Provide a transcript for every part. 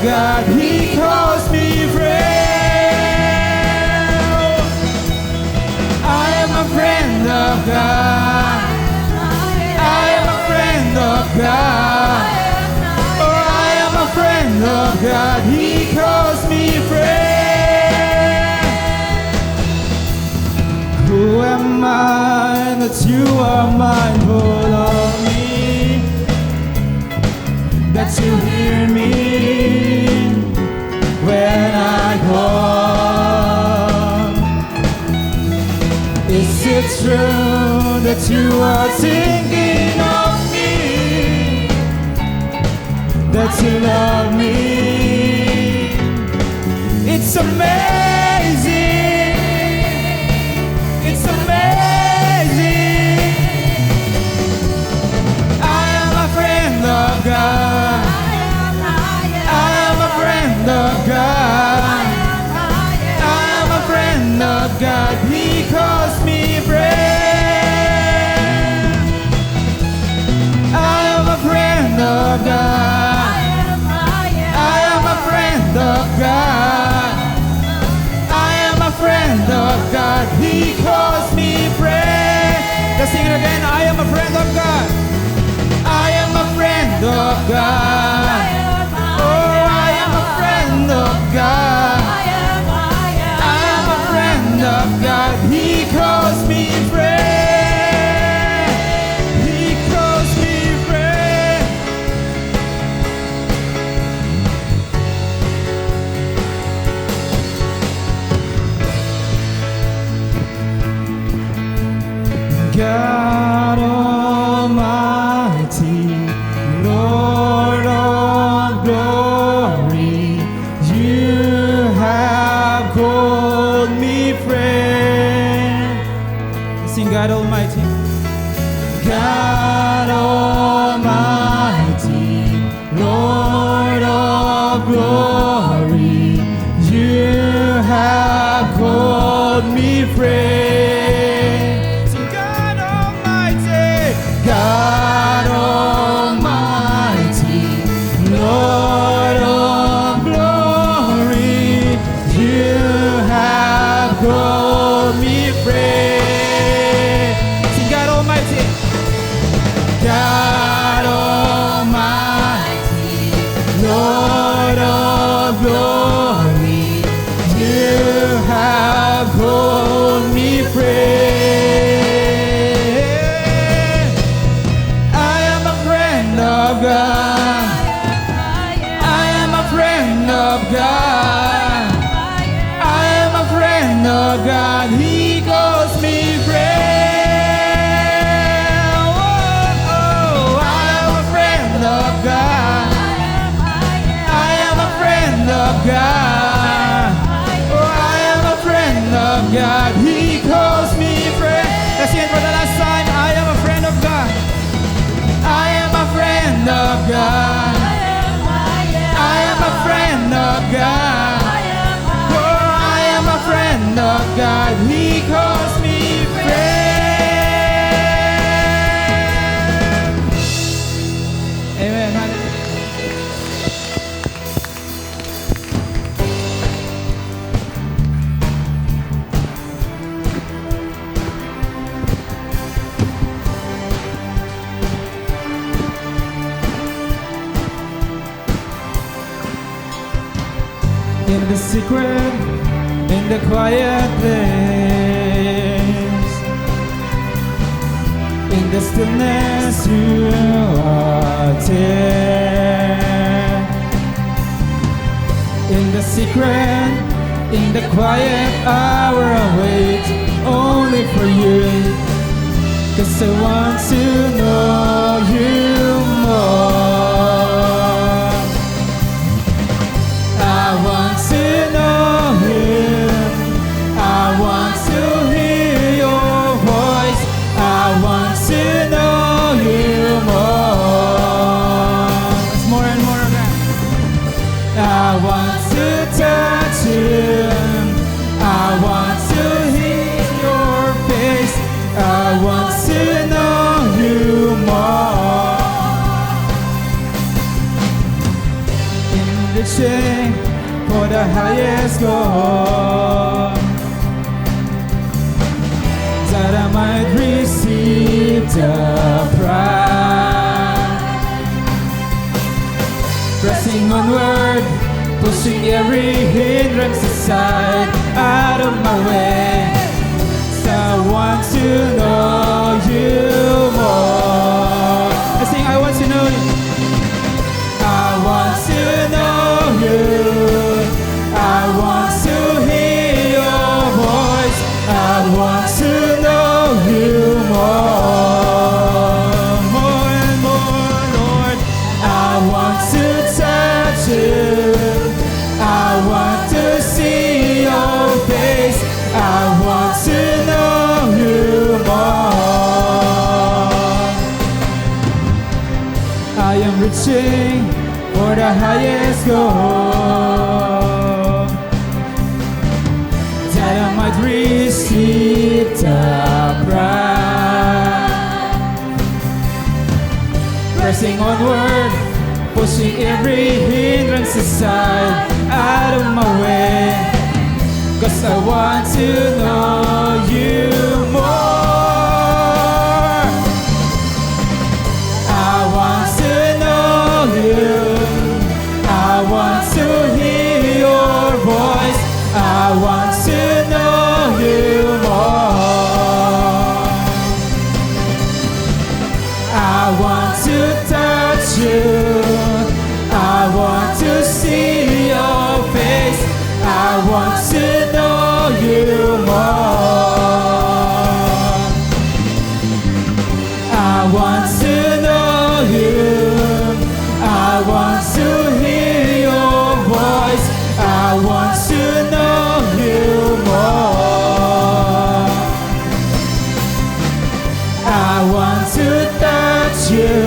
God, He calls me friend. I am a friend of God. I am a friend of God. Oh, I am a friend of God. He calls me friend. Who am I that you are mindful of me? That you hear me when I call. Is it true that you are thinking of me? That you love me? It's amazing. It's amazing. I am a friend of God. I am a friend of God. I am a friend of God. He calls me friend. I am a friend of God. I am a friend of God. I am a friend of God. He calls me friend. Let's sing it again. I am a friend of God. I am a friend of God. Oh, I am a friend of God. I am a friend of God. He calls me friend. He calls me friend. God Almighty, Lord of glory, you have called me friend. Sing God Almighty. God Almighty, Lord of glory, you have called me friend. Sing God Almighty. God Almighty, Lord of glory, you have called me friend. Sing God Almighty. God Almighty, Lord of glory, you have called me friend. I am a friend of God. I am a friend of God. I am a friend of God. He calls me friend. Oh, oh, I am a friend of God. I am a friend of God. Oh, I am a friend of God. He calls me friend. Let's sing it for the last time. I am a friend of God. I am a friend of God. I am a friend of God. Oh, I am a friend of God. He calls me friend. Amen. In the secret, in the quiet place, in the stillness you are there. In the secret, in the quiet hour I wait only for you, 'cause I want to know you more. I want to know Him. I want to hear your voice. I want to know you more. It's more and more of that. I want to touch Him. I want to hear your face. I want to know you more. reaching for the highest goal, that I might receive the prize. Pressing onward, pushing every hindrance aside, out of my way. So I want to know you more. I sing, I want to know you. I want to know you. I want to hear your voice. I want to know you more, more and more, Lord. I want to touch you. I want to see your face. I want to know you more. I am reaching for the highest goal, that I might receive the prize. Pressing onward, pushing every hindrance aside, out of my way, 'cause I want to know you more. I want to know you. I want to hear your voice. I want to know you more. I want to touch you. I want to see your face. I want to know you more. I want to know you. I want to hear your voice. I want to know you more. I want to touch you.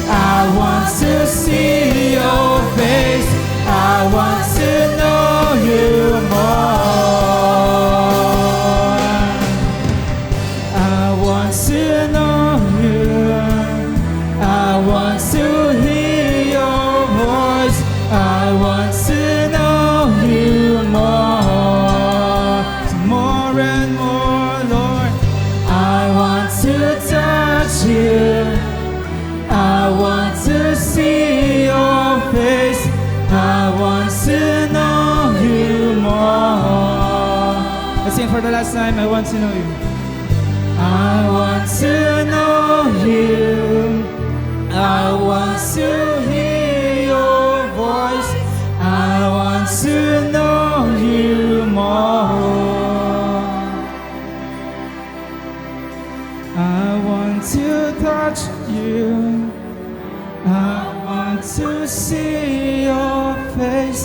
I want to see your face. I want to know you more. I want to know you. I want to hear your voice. I want to know you more. So more and more, Lord. I want to touch you. I want to see your face. I want to know you more. Let's sing for the last time. I want to know you. I want to know you. I want to hear your voice. I want to know you more. I want to touch you. I want to see your face.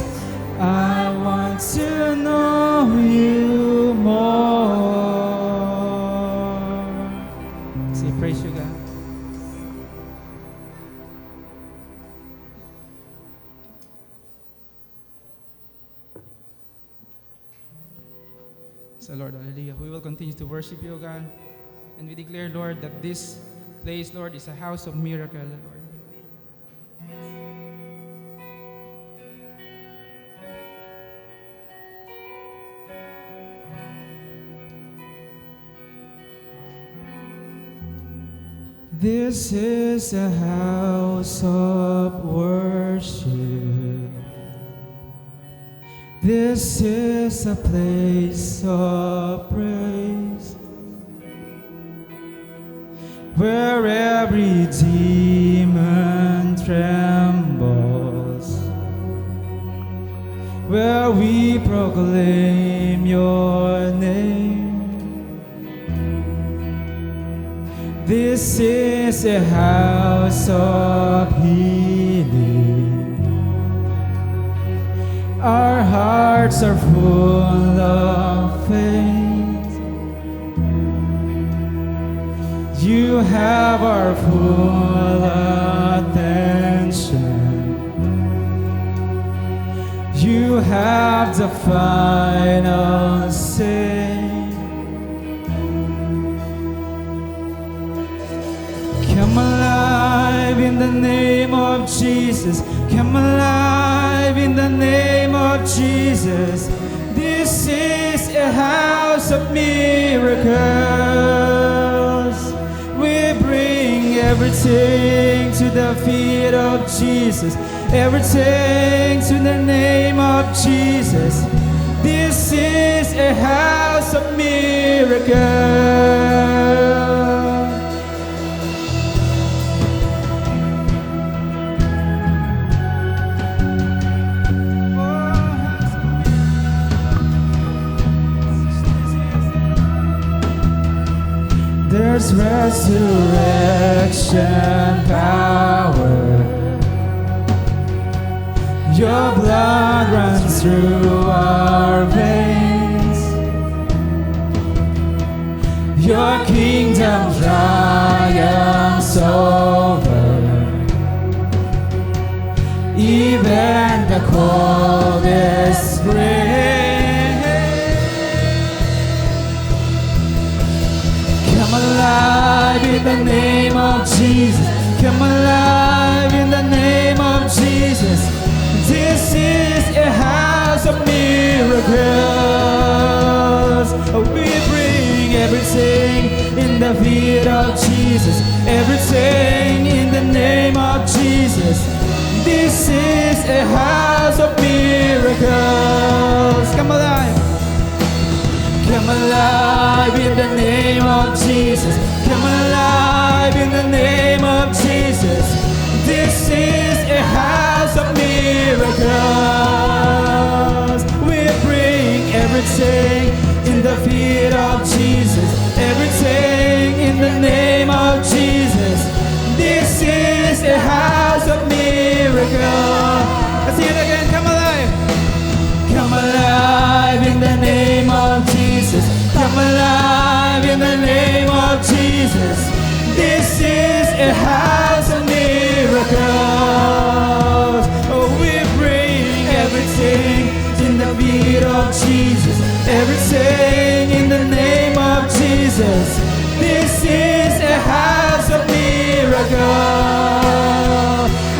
I want to know you more. Say, praise you, God. So, Lord, hallelujah. We will continue to worship you, God. And we declare, Lord, that this place, Lord, is a house of miracle, Lord. This is a house of worship. This is a place of praise, where every demon trembles, where we proclaim your name. This is a house of healing. Our hearts are full of faith. You have our full attention. You have the final say. Come alive in the name of Jesus. Come alive of Jesus. This is a house of miracles. We bring everything to the feet of Jesus. Everything to the name of Jesus. This is a house of miracles. There's resurrection power. Your blood runs through our veins. Your kingdom triumphs over even the coldest grave. Come alive in the name of Jesus. Come alive in the name of Jesus. This is a house of miracles. We bring everything in the feet of Jesus. Everything in the name of Jesus. This is a house of miracles. Come alive. Come alive in the name of Jesus. Come alive in the name of Jesus. This is a house of miracles. We bring everything in the feet of Jesus. Everything in the name of Jesus. This is a house of miracles. Let's see it again. Come alive. Come alive in the name of Jesus. Come alive in the name of Jesus. This is a house of miracles. Oh, we bring everything in the feet of Jesus. Everything in the name of Jesus. This is a house of miracles.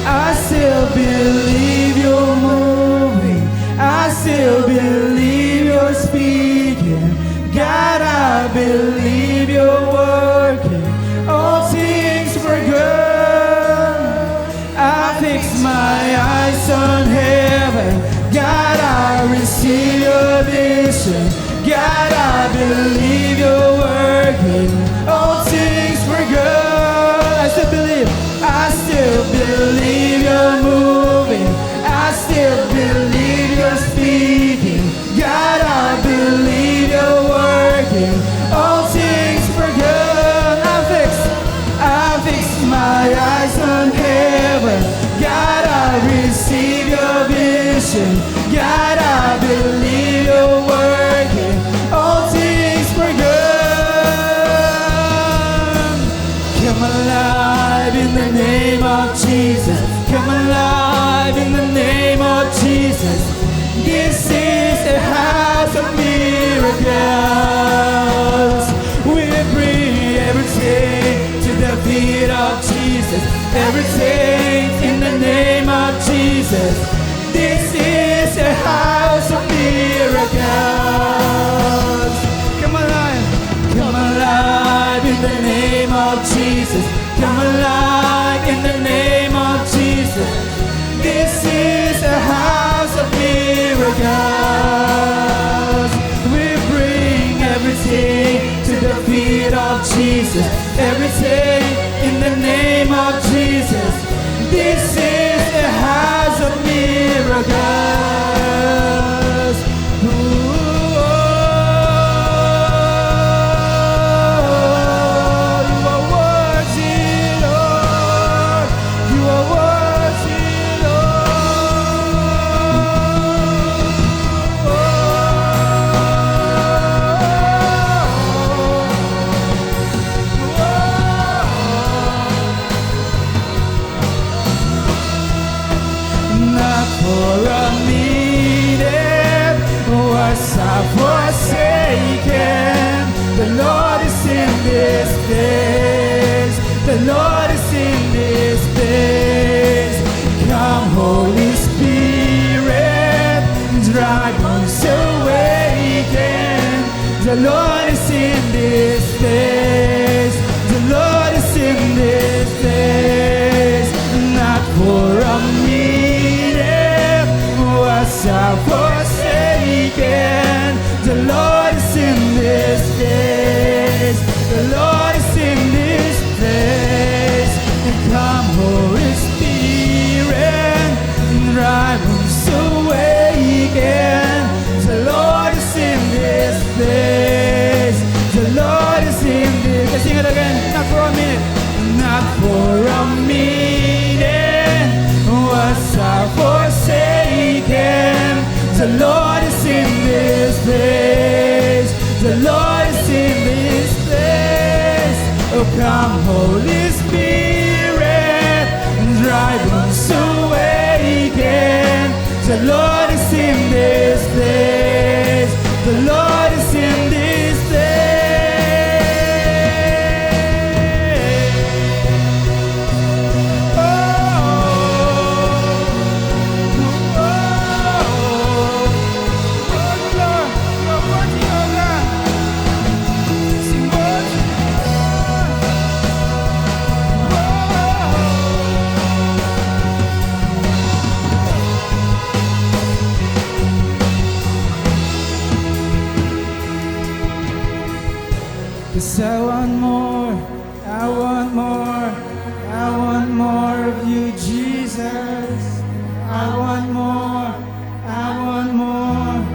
I still believe you're moving. I still believe you're speaking. God, I believe you're working all things for good. I fix my eyes on heaven. God, I receive your vision. God, I believe you're working all things for good. I still believe. I still believe you're moving. I still believe you're speaking. God, I believe you're working all things for good. I fix my eyes on heaven. God, I receive your vision. God, I believe you're working all things for good. Come alive in the name of Jesus. Come alive in the name of Jesus. This is a house of miracles. We bring everything to the feet of Jesus. Everything in the name of Jesus. This is a house of miracles. Come alive. Come alive in the name of Jesus. Come alive in the name of Jesus. This is a house of miracles. We bring everything to the feet of Jesus. Everything in the name of Jesus. This is a house of miracles. For a minute was I forsaken. The Lord is in this place. The Lord is in this place. Come, Holy Spirit, dry bones awaken. The Lord is in this place. The Lord is in this. Let's sing it again. Not for a minute. Not for a minute was I forsaken. The Lord is in this place. The Lord is in this place. Oh, come, Holy Spirit, dry bones awaken. The Lord is in this place. The Lord is in this place. Oh, oh, oh, Lord, you're working, oh God. Sing words. Cause I want more, I want more, I want more of you, Jesus. I want more, I want more,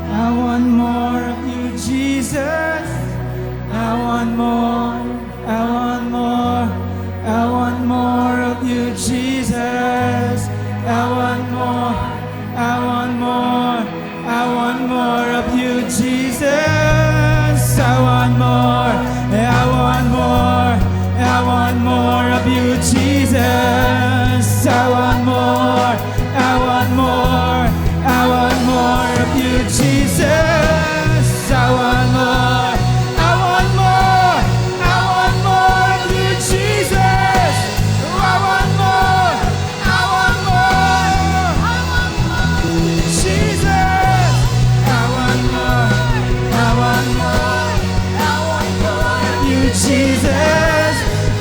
I want more of you, Jesus. I want more, I want more, I want more of you, Jesus. I want more, I want more, I want more of you, Jesus. I want more, I want more, I want more of you, Jesus. I want more, I want more, I want more of you, Jesus. I want more, I want more, I want more of you, Jesus. I want more, I want more, Jesus. I want more, I want more, I want more of you, Jesus.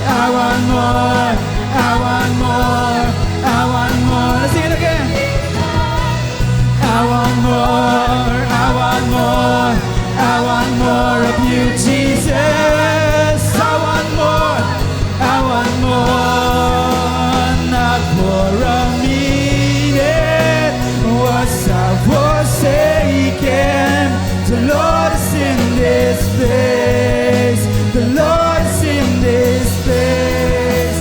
I want more, I want more, I want more. Let's sing it again. I want more, I want more, I want more of you, Jesus. I want more, I want more. Not for a minute was I forsaken. The Lord is in this place. The Lord is in this place.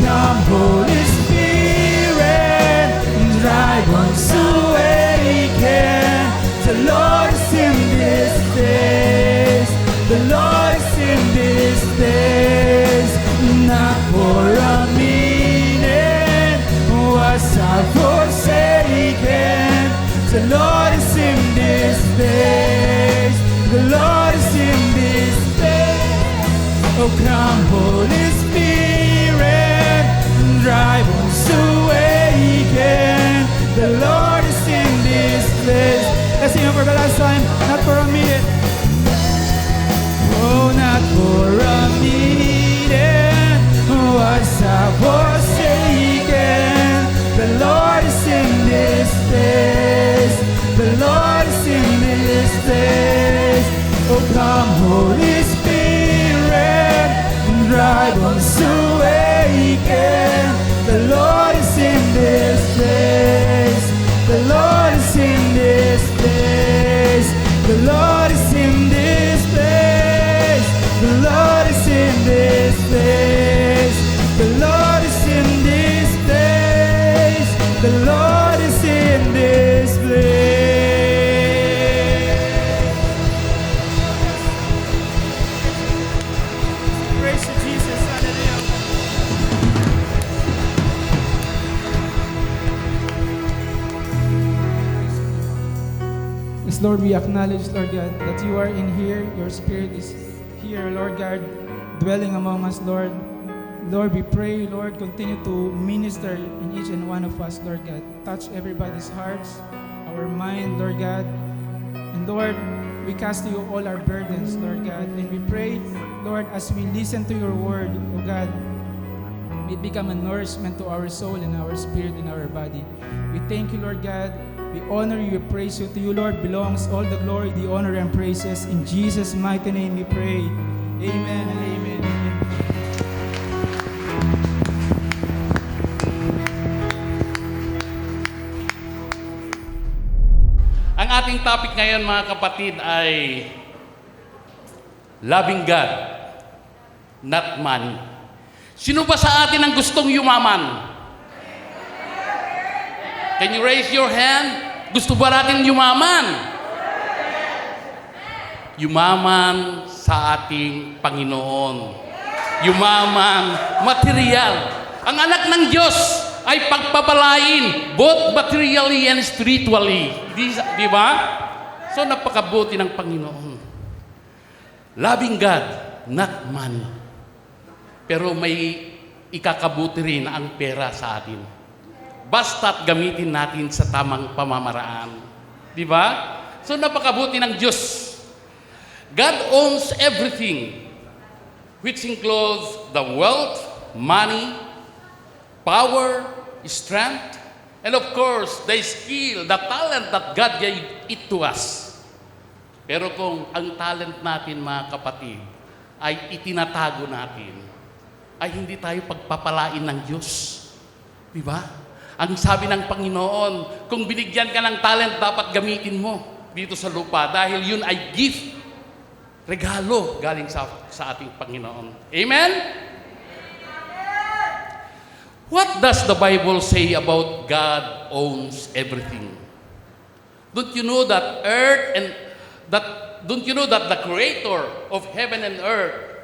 Come, Holy Spirit, dry bones awaken. The Lord is in this place. The Lord is in this place. Not for a minute was I forsaken. The Lord is in this place. The Lord is in this place. Oh, come, Holy Spirit, dry bones awaken. The Lord is in this place. Let's sing it for the last time. Not for a minute. Oh, not for a minute was I forsaken. The Lord is in this place. The Lord is in this place. Oh, come, Holy Spirit, dry bones awaken. The Lord is in this place. The Lord is in this place. The Lord is in this place. The Lord is in this place. The Lord is in this place. The Lord is in this place. Praise you, Jesus. Hallelujah. Yes, Lord, we acknowledge, Lord God, that you are in here. Your Spirit is here, Lord God, dwelling among us, Lord. Lord, we pray, Lord, continue to minister in each and one of us, Lord God. Touch everybody's hearts, our mind, Lord God. And Lord, we cast to you all our burdens, Lord God. And we pray, Lord, as we listen to your word, oh God, it become a nourishment to our soul and our spirit and our body. We thank you, Lord God. We honor you, we praise you. To you, Lord, belongs all the glory, the honor, and praises. In Jesus' mighty name we pray. Amen and amen. Ang ating topic ngayon, mga kapatid, ay loving God, not money. Sino ba sa atin ang gustong yumaman? Can you raise your hand? Gusto ba natin yumaman? Yumaman sa ating Panginoon. Yumaman, material. Ang anak ng Diyos ay pagpapalain, both materially and spiritually. Di ba? So, napakabuti ng Panginoon. Loving God, not money. Pero may ikakabuti rin ang pera sa atin. Basta't gamitin natin sa tamang pamamaraan. Di ba? So, napakabuti ng Diyos. God owns everything, which includes the wealth, money, power, strength, and of course, the skill, the talent that God gave it to us. Pero kung ang talent natin, mga kapatid, ay itinatago natin, ay hindi tayo pagpapalain ng Diyos. Di ba? Ang sabi ng Panginoon, kung binigyan ka ng talent, dapat gamitin mo dito sa lupa dahil yun ay gift, regalo galing sa ating Panginoon. Amen? What does the Bible say about God owns everything? Don't you know that don't you know that the creator of heaven and earth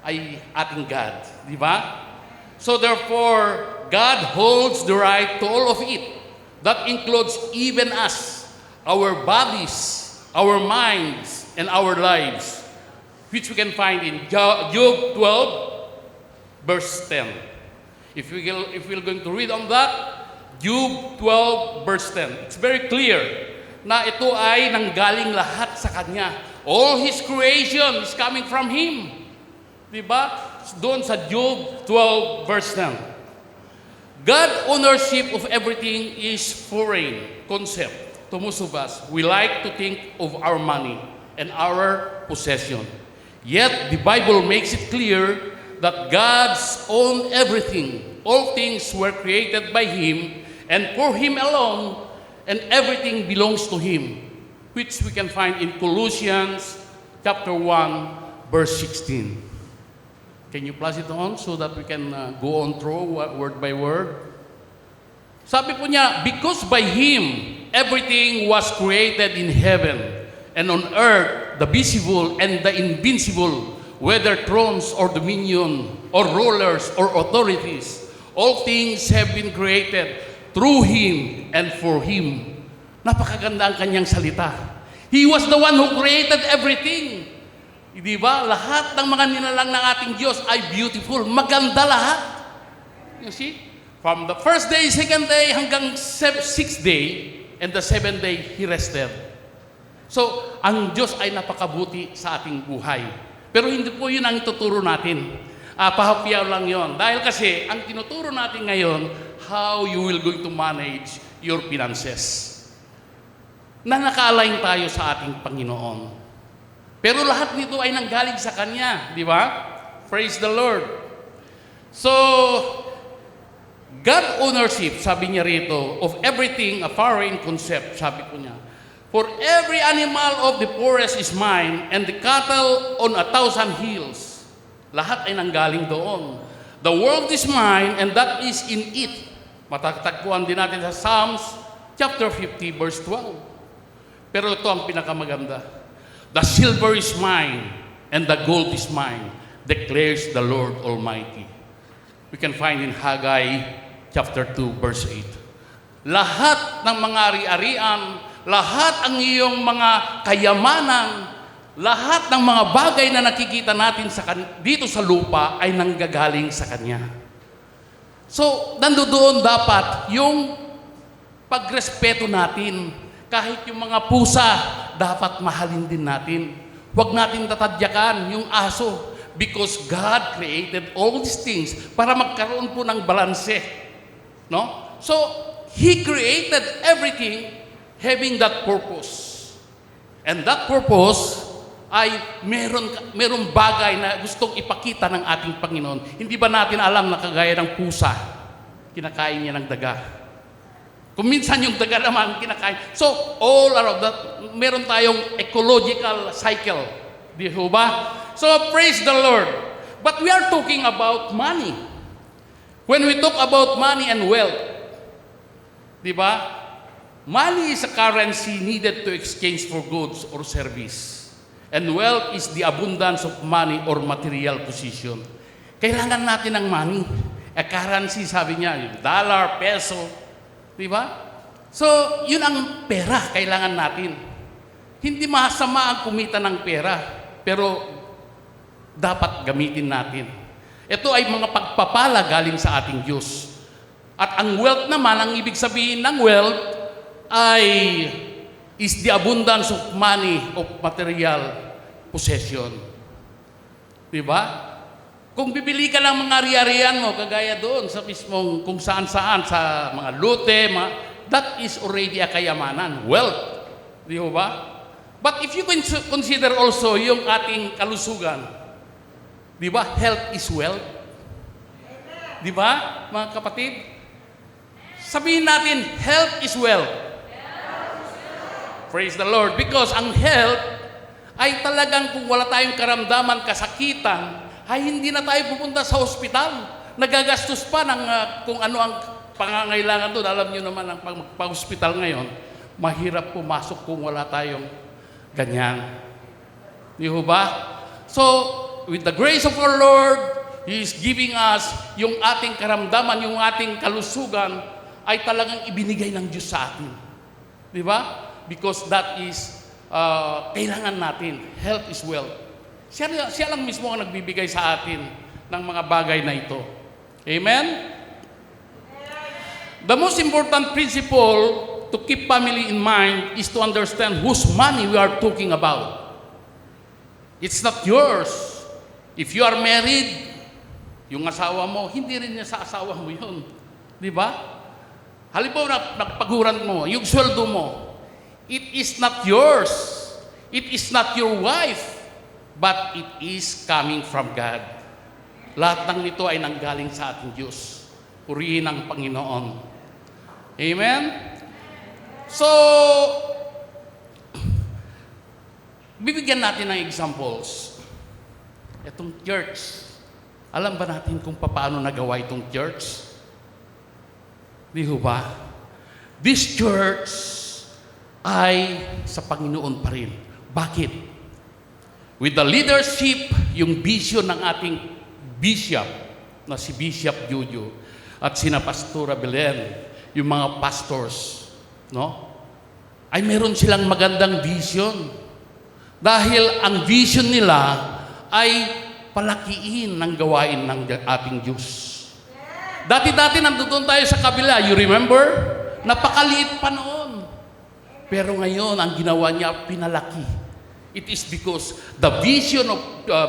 ay ating God, di ba? So therefore, God holds the right to all of it. That includes even us, our bodies, our minds, and our lives, which we can find in Job 12, verse 10. If we're going to read on that, Job 12, verse 10. It's very clear na ito ay nanggaling lahat sa Kanya. All His creation is coming from Him. Diba? Doon sa Job 12, verse 10. God ownership of everything is foreign concept to most of us. We like to think of our money and our possession. Yet, the Bible makes it clear that God's own everything. All things were created by Him and for Him alone, and everything belongs to Him, which we can find in Colossians chapter 1, verse 16. Can you pass it on so that we can go on through word by word? Sabi po niya, because by Him, everything was created in heaven and on earth, the visible and the invincible, whether thrones or dominion, or rulers or authorities, all things have been created through Him and for Him. Napakaganda ang kanyang salita. He was the one who created everything. Di ba? Lahat ng mga nilalang ng ating Diyos ay beautiful. Maganda lahat. You see? From the first day, second day, hanggang sixth day, and the seventh day, He rested. So, ang Diyos ay napakabuti sa ating buhay. Pero hindi po yun ang ituturo natin. Pahapyaw lang yon. Dahil kasi, ang tinuturo natin ngayon, how you will going to manage your finances. Na naka-align tayo sa ating Panginoon. Pero lahat nito ay nanggaling sa Kanya. Di ba? Praise the Lord. So, God ownership, sabi niya rito, of everything, a foreign concept, sabi ko niya. For every animal of the forest is mine, and the cattle on 1,000 hills. Lahat ay nanggaling doon. The world is mine, and that is in it. Matatagpuan din natin sa Psalms chapter 50, verse 12. Pero ito ang pinakamaganda. The silver is mine, and the gold is mine, declares the Lord Almighty. We can find in Haggai chapter 2, verse 8. Lahat ng mga ari-arian, lahat ang iyong mga kayamanan, lahat ng mga bagay na nakikita natin dito sa lupa ay nanggagaling sa Kanya. So, nandoon dapat yung pagrespeto natin. Kahit yung mga pusa, dapat mahalin din natin. Huwag natin tatadyakan yung aso because God created all these things para magkaroon po ng balanse. No? So, He created everything having that purpose. And that purpose ay meron bagay na gustong ipakita ng ating Panginoon. Hindi ba natin alam na kagaya ng pusa, kinakain niya ng daga? Kung minsan yung daga naman kinakain. So, all around that, meron tayong ecological cycle. Di ba? So, praise the Lord. But we are talking about money. When we talk about money and wealth, di ba? Money is a currency needed to exchange for goods or service. And wealth is the abundance of money or material position. Kailangan natin ng money. A currency, sabi niya, yung dollar, peso. Di ba? So, yun ang pera, kailangan natin. Hindi masama ang kumita ng pera, pero dapat gamitin natin. Ito ay mga pagpapala galing sa ating Diyos. At ang wealth naman, ang ibig sabihin ng wealth ay is the abundance of money, of material possession. Diba? Kung bibili ka ng mga ari-arian mo, kagaya doon sa mismong kung saan-saan, sa mga lote, that is already a kayamanan, wealth. Di ba? But if you consider also yung ating kalusugan, di ba, health is wealth? Di ba, mga kapatid? Sabihin natin, health is wealth. Praise the Lord. Because ang health ay talagang kung wala tayong karamdaman, kasakitan, ay hindi na tayo pupunta sa ospital. Nagagastos pa ng kung ano ang pangangailangan doon. Alam niyo naman, ang pag-hospital ngayon, mahirap pumasok kung wala tayong ganyan. Di ba? So, with the grace of our Lord, He is giving us yung ating karamdaman, yung ating kalusugan, ay talagang ibinigay ng Diyos sa atin. Di ba? Because that is, kailangan natin. Health is wealth. Siya lang mismo ang nagbibigay sa atin ng mga bagay na ito. Amen? The most important principle to keep family in mind is to understand whose money we are talking about. It's not yours. If you are married, yung asawa mo, hindi rin niya sa asawa mo yun. Di ba? Halimbawa, nagpaguran mo, yung sweldo mo, it is not yours. It is not your wife. But it is coming from God. Lahat ng ito ay nanggaling sa ating Diyos. Purihin ang Panginoon. Amen? So, bibigyan natin ng examples. Itong church. Alam ba natin kung paano nagawa itong church? Di ba? This church ay sa Panginoon pa rin. Bakit? With the leadership, yung vision ng ating bishop, na si Bishop Jojo, at sina Pastora Belen, yung mga pastors, no? Ay meron silang magandang vision. Dahil ang vision nila ay palakiin ng gawain ng ating Diyos. Dati-dati nandoon tayo sa kabila, you remember? Napakaliit pa noon. Pero ngayon, ang ginawa niya, pinalaki. It is because the vision of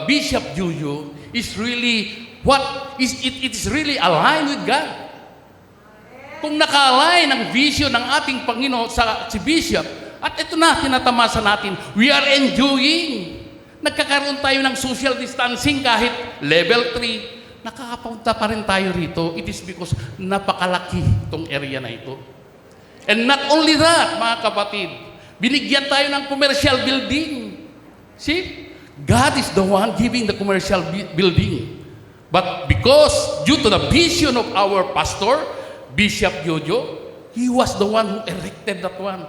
Bishop Jojo is really it is really aligned with God. Kung naka-align ang vision ng ating Panginoon si Bishop, at ito na, tinatamasa natin, we are enjoying. Nagkakaroon tayo ng social distancing kahit level 3, nakakapunta pa rin tayo rito. It is because napakalaki itong area na ito. And not only that, mga kapatid, binigyan tayo ng commercial building. See? God is the one giving the commercial building. But because, due to the vision of our pastor, Bishop Jojo, he was the one who erected that one.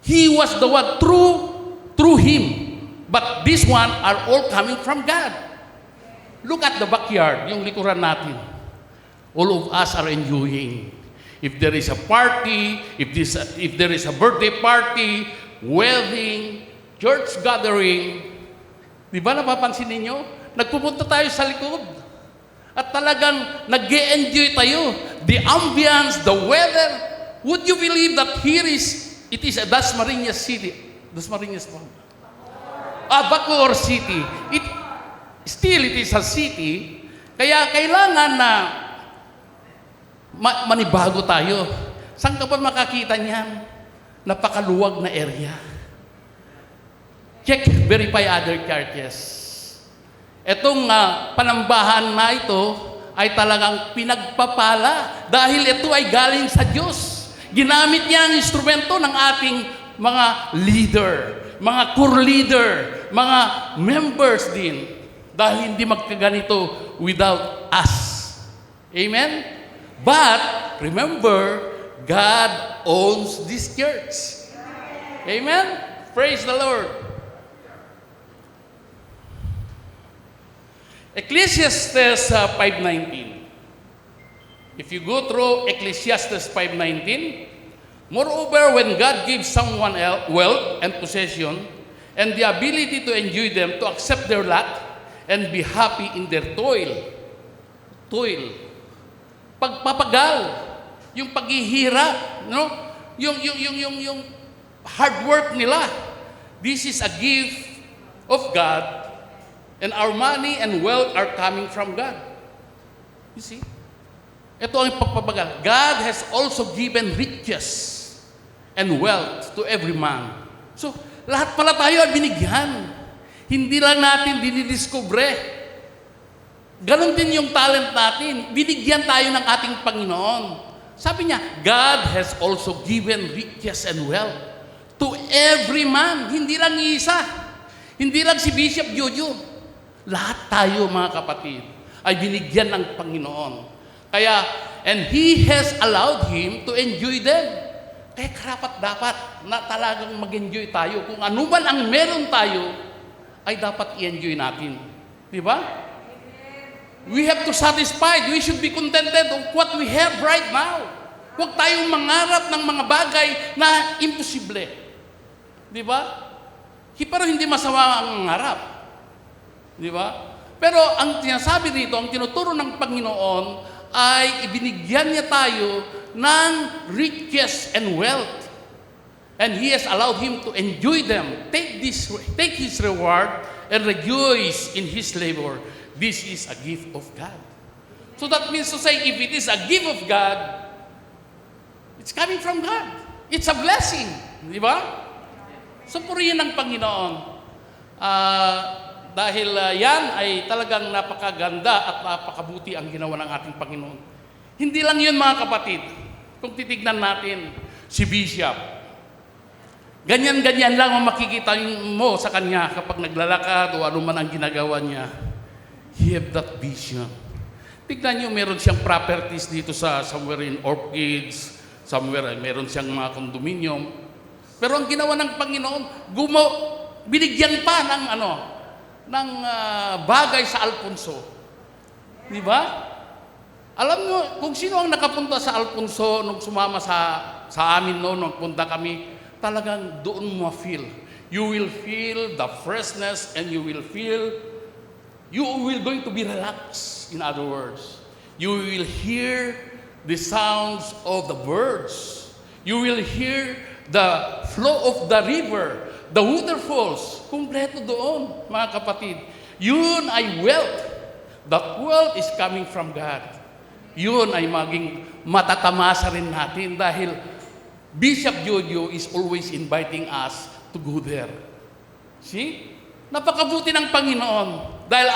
He was the one through him. But this one are all coming from God. Look at the backyard, yung likuran natin. All of us are enjoying. If there is a party, if there is a birthday party, wedding, church gathering, di ba napapansin ninyo? Nagpupunta tayo sa likod. At talagang nag-e-enjoy tayo. The ambience, the weather. Would you believe that it is a Dasmariñas City? Dasmariñas po. Bacoor City. It is a city. Kaya kailangan na manibago tayo. Saan ka ba makakita niyan? Napakaluwag na area. Check, verify other churches. Itong panambahan na ito ay talagang pinagpapala dahil ito ay galing sa Diyos. Ginamit niya ang instrumento ng ating mga leader, mga core leader, mga members din. Dahil hindi magkaganito without us. Amen? But, remember, God owns this church. Amen? Praise the Lord. Ecclesiastes 5:19. If you go through Ecclesiastes 5:19, moreover, when God gives someone else wealth and possession and the ability to enjoy them, to accept their lot and be happy in their toil, pagpapagal, yung paghihirap, no? Yung hard work nila. This is a gift of God, and our money and wealth are coming from God. You see? Ito ang pagpapagal. God has also given riches and wealth to every man. So, lahat pala tayo ay binigyan. Hindi lang natin dinidiskubre. Ganon din yung talent natin. Binigyan tayo ng ating Panginoon. Sabi niya, God has also given riches and wealth to every man. Hindi lang isa. Hindi lang si Bishop Jojo. Lahat tayo, mga kapatid, ay binigyan ng Panginoon. Kaya, and He has allowed him to enjoy them. Kaya karapat-dapat na talagang mag-enjoy tayo. Kung ano man ang meron tayo, ay dapat i-enjoy natin. Di ba? We have to satisfy. We should be contented of what we have right now. Huwag tayong mangarap ng mga bagay na imposible. Di ba? Pero hindi masama ang mangarap. Di ba? Pero ang sinasabi dito, ang tinuturo ng Panginoon, ay ibinigyan niya tayo ng riches and wealth. And He has allowed him to enjoy them. Take his reward and rejoice in his labor. This is a gift of God. So that means to say, if it is a gift of God, it's coming from God. It's a blessing. Di ba? So purihin ng Panginoon. Dahil yan ay talagang napakaganda at napakabuti ang ginawa ng ating Panginoon. Hindi lang yun, mga kapatid. Kung titignan natin si Bishop, ganyan-ganyan lang ang makikita mo sa kanya kapag naglalakad o ano man ang ginagawa niya. He have that vision. Tignan niyo, meron siyang properties dito sa somewhere in Orchids, somewhere meron siyang mga condominium. Pero ang ginawa ng Panginoon, binigyan pa ng bagay sa Alfonso. Di ba? Alam nyo, kung sino ang nakapunta sa Alfonso nung sumama sa amin noon, nung punta kami, talagang doon mo feel. You will feel the freshness and you will going to be relaxed, in other words. You will hear the sounds of the birds. You will hear the flow of the river. The waterfalls, kumpleto doon, mga kapatid. Yun ay wealth. That wealth is coming from God. Yun ay maging matatamasa rin natin dahil Bishop Jojo is always inviting us to go there. See? Napakabuti ng Panginoon dahil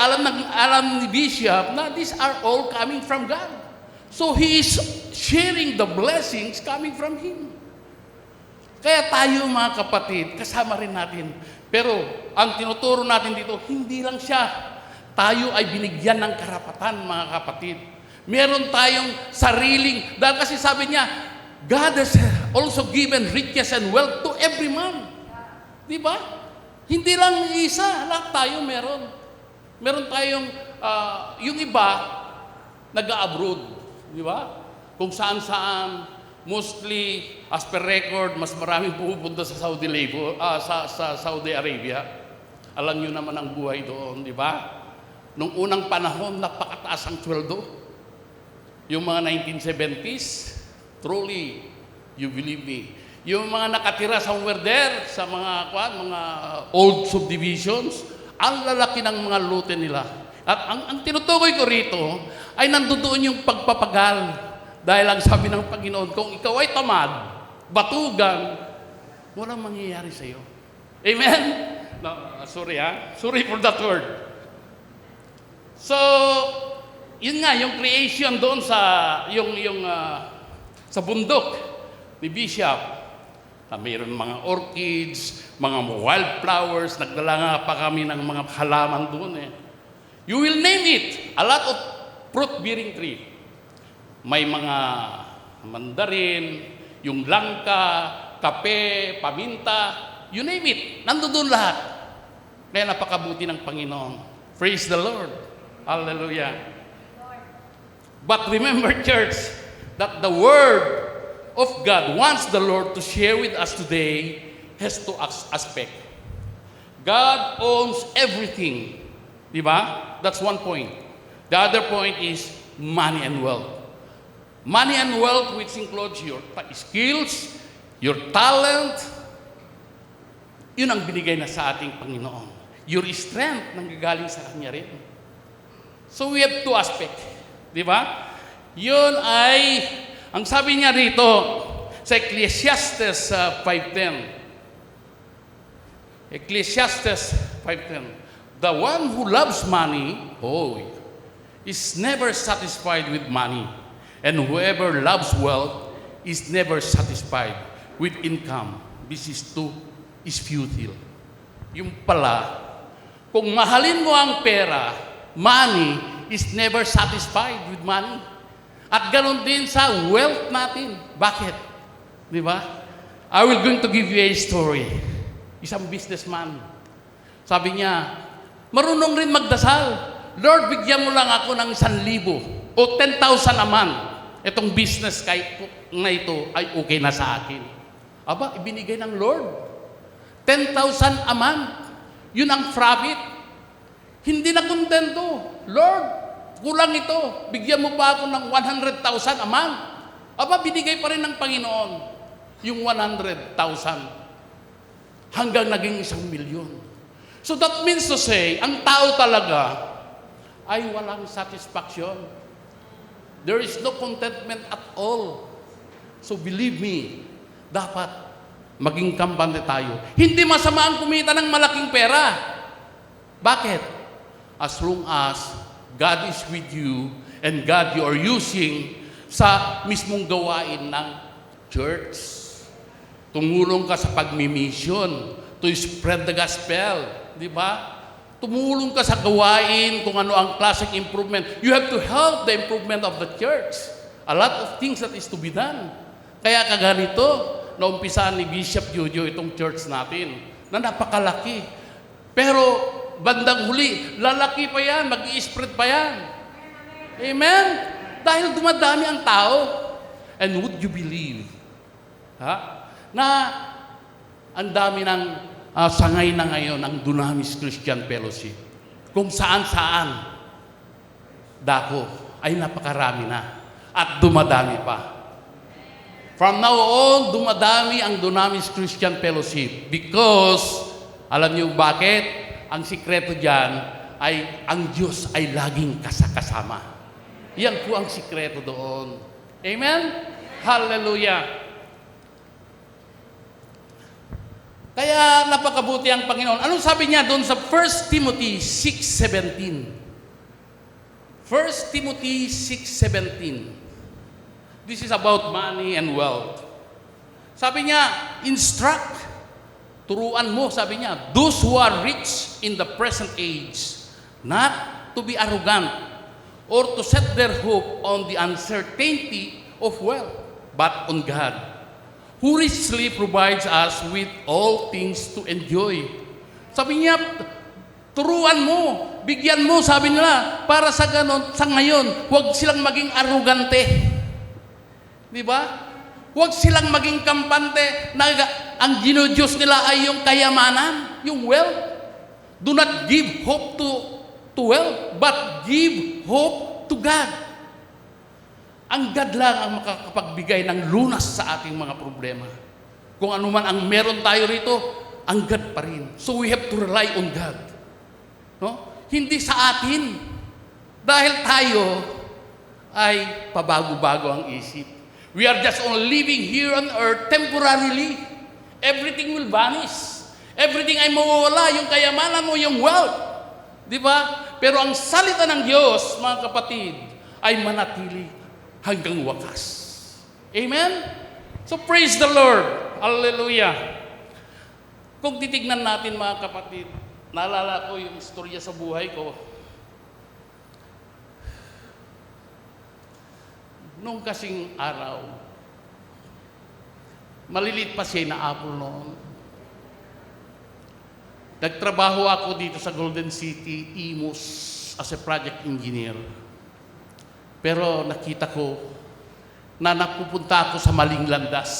alam ni Bishop na these are all coming from God. So He is sharing the blessings coming from Him. Kaya tayo, mga kapatid, kasama rin natin. Pero ang tinuturo natin dito, hindi lang siya. Tayo ay binigyan ng karapatan, mga kapatid. Meron tayong sariling, dahil kasi sabi niya, God has also given riches and wealth to every man. Di ba? Hindi lang isa, lahat tayo meron. Meron tayong, yung iba, nag-abroad. Di ba? Kung saan-saan, mostly, as per record, mas maraming pumupunta sa sa Saudi Arabia. Alam nyo naman ang buhay doon, di ba? Nung unang panahon, napakataas ang sweldo. Yung mga 1970s, truly, you believe me. Yung mga nakatira somewhere there, sa mga old subdivisions, ang lalaki ng mga lote nila. At ang tinutukoy ko rito, ay nandoon yung pagpapagal. Dahil ang sabi ng Panginoon, kung ikaw ay tamad, batugan, walang mangyayari sa iyo. Amen? No, sorry Sorry for that word. So, yun nga, yung creation doon sa, sa bundok. ni Bishop na mayroon mga orchids, mga wildflowers, nagdala nga pa kami ng mga halaman doon eh. You will name it, a lot of fruit-bearing tree. May mga mandarin, yung langka, kape, paminta, you name it, nandoon lahat. Kaya napakabuti ng Panginoon. Praise the Lord. Hallelujah. But remember, church, that the Word of God wants the Lord to share with us today has two aspects. God owns everything. Di ba? That's one point. The other point is money and wealth. Money and wealth, which includes your skills, your talent, yun ang binigay na sa ating Panginoon. Your strength, nanggagaling sa Kanya rin. So we have two aspects. Di ba? Yun ay, ang sabi niya rito, sa Ecclesiastes 5:10. Ecclesiastes 5:10. The one who loves money, is never satisfied with money. And whoever loves wealth is never satisfied with income. This is futile. Yung pala, kung mahalin mo ang pera, money is never satisfied with money. At ganun din sa wealth natin. Bakit? Di ba? I will going to give you a story. Isang businessman. Sabi niya, marunong rin magdasal. Lord, bigyan mo lang ako ng 1,000 o 10,000 a month. Itong business na ito ay okay na sa akin. Aba, ibinigay ng Lord. 10,000 a month. Yun ang profit. Hindi na kontento. Lord, kulang ito. Bigyan mo pa ako ng 100,000 a month. Aba, binigay pa rin ng Panginoon yung 100,000 hanggang naging 1,000,000. So that means to say, ang tao talaga ay walang satisfaction. There is no contentment at all. So believe me, dapat maging kampante tayo. Hindi masama ang kumita ng malaking pera. Bakit? As long as God is with you and God you are using sa mismong gawain ng church. Tumulong ka sa pagmi-mission to spread the gospel. Di ba? Tumulong ka sa gawain kung ano ang classic improvement. You have to help the improvement of the church. A lot of things that is to be done. Kaya kaganito, naumpisaan ni Bishop Jojo itong church natin na napakalaki. Pero bandang huli, lalaki pa yan, mag-i-spread pa yan. Amen? Dahil dumadami ang tao. And would you believe na ang dami ng sangay na ngayon ang Dunamis Christian Fellowship. Kung saan-saan, dako, ay napakarami na. At dumadami pa. From now on, dumadami ang Dunamis Christian Fellowship. Because, alam niyo bakit? Ang sikreto dyan ay ang Diyos ay laging kasama. Yan po ang sikreto doon. Amen? Hallelujah! Kaya napakabuti ang Panginoon. Anong sabi niya doon sa 1 Timothy 6:17? 1 Timothy 6:17. This is about money and wealth. Sabi niya, instruct, turuan mo, sabi niya, those who are rich in the present age, not to be arrogant or to set their hope on the uncertainty of wealth, but on God, who richly provides us with all things to enjoy. Sabi niya, turuan mo, bigyan mo, sabi nila, para sa ganon, sa ngayon, huwag silang maging arrogante. Di ba? Huwag silang maging kampante na ang ginudiyos nila ay yung kayamanan, yung wealth. Do not give hope to wealth, but give hope to God. Ang God lang ang makakapagbigay ng lunas sa ating mga problema. Kung ano man ang meron tayo rito, ang God pa rin. So we have to rely on God. No? Hindi sa atin. Dahil tayo ay pabago-bago ang isip. We are just only living here on earth temporarily. Everything will vanish. Everything ay mawawala. Yung kayamanan mo, yung wealth. Di ba? Pero ang salita ng Diyos, mga kapatid, ay manatili hanggang wakas. Amen? So praise the Lord. Hallelujah. Kung titignan natin mga kapatid, naalala ko yung istorya sa buhay ko. Nung kasing araw, malilit pa siya na apple noon. Nagtrabaho ako dito sa Golden City, Imus, as a project engineer. Pero nakita ko na napupunta ako sa maling landas.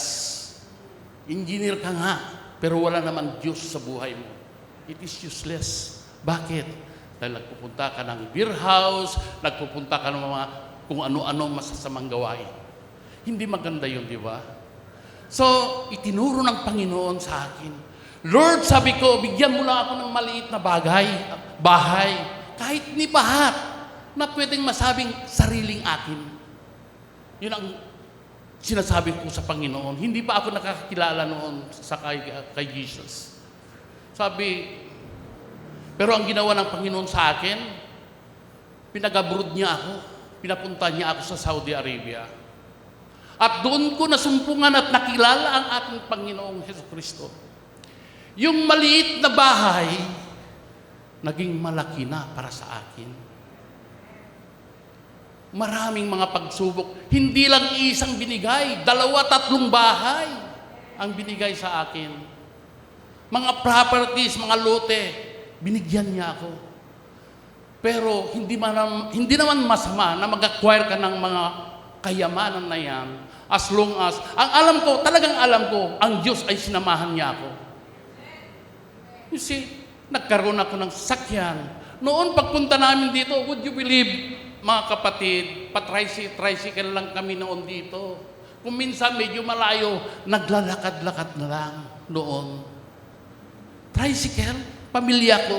Engineer ka nga, pero wala naman Diyos sa buhay mo. It is useless. Bakit? Dahil nagpupunta ka ng beer house, nagpupunta ka ng mga kung ano-ano masasamang gawain. Hindi maganda yun, di ba? So, itinuro ng Panginoon sa akin, Lord, sabi ko, bigyan mo lang ako ng maliit na bahay, kahit ni bahat, na pwedeng masabing sariling akin. Yun ang sinasabi ko sa Panginoon. Hindi pa ako nakakilala noon sa kay Jesus. Pero ang ginawa ng Panginoon sa akin, pinag-abroad niya ako, pinapunta niya ako sa Saudi Arabia. At doon ko nasumpungan at nakilala ang ating Panginoong Jesucristo. Yung maliit na bahay, naging malaki na para sa akin. Maraming mga pagsubok. Hindi lang isang binigay, 2-3 bahay ang binigay sa akin. Mga properties, mga lote, binigyan niya ako. Pero hindi naman masama na mag-acquire ka ng mga kayamanan na yan as long as, talagang alam ko, ang Diyos ay sinamahan niya ako. You see, nagkaroon ako ng sasakyan. Noon pagpunta namin dito, would you believe, mga kapatid, tricycle lang kami noon dito. Kung minsan medyo malayo, naglalakad-lakad na lang noon. Tricycle, pamilya ko.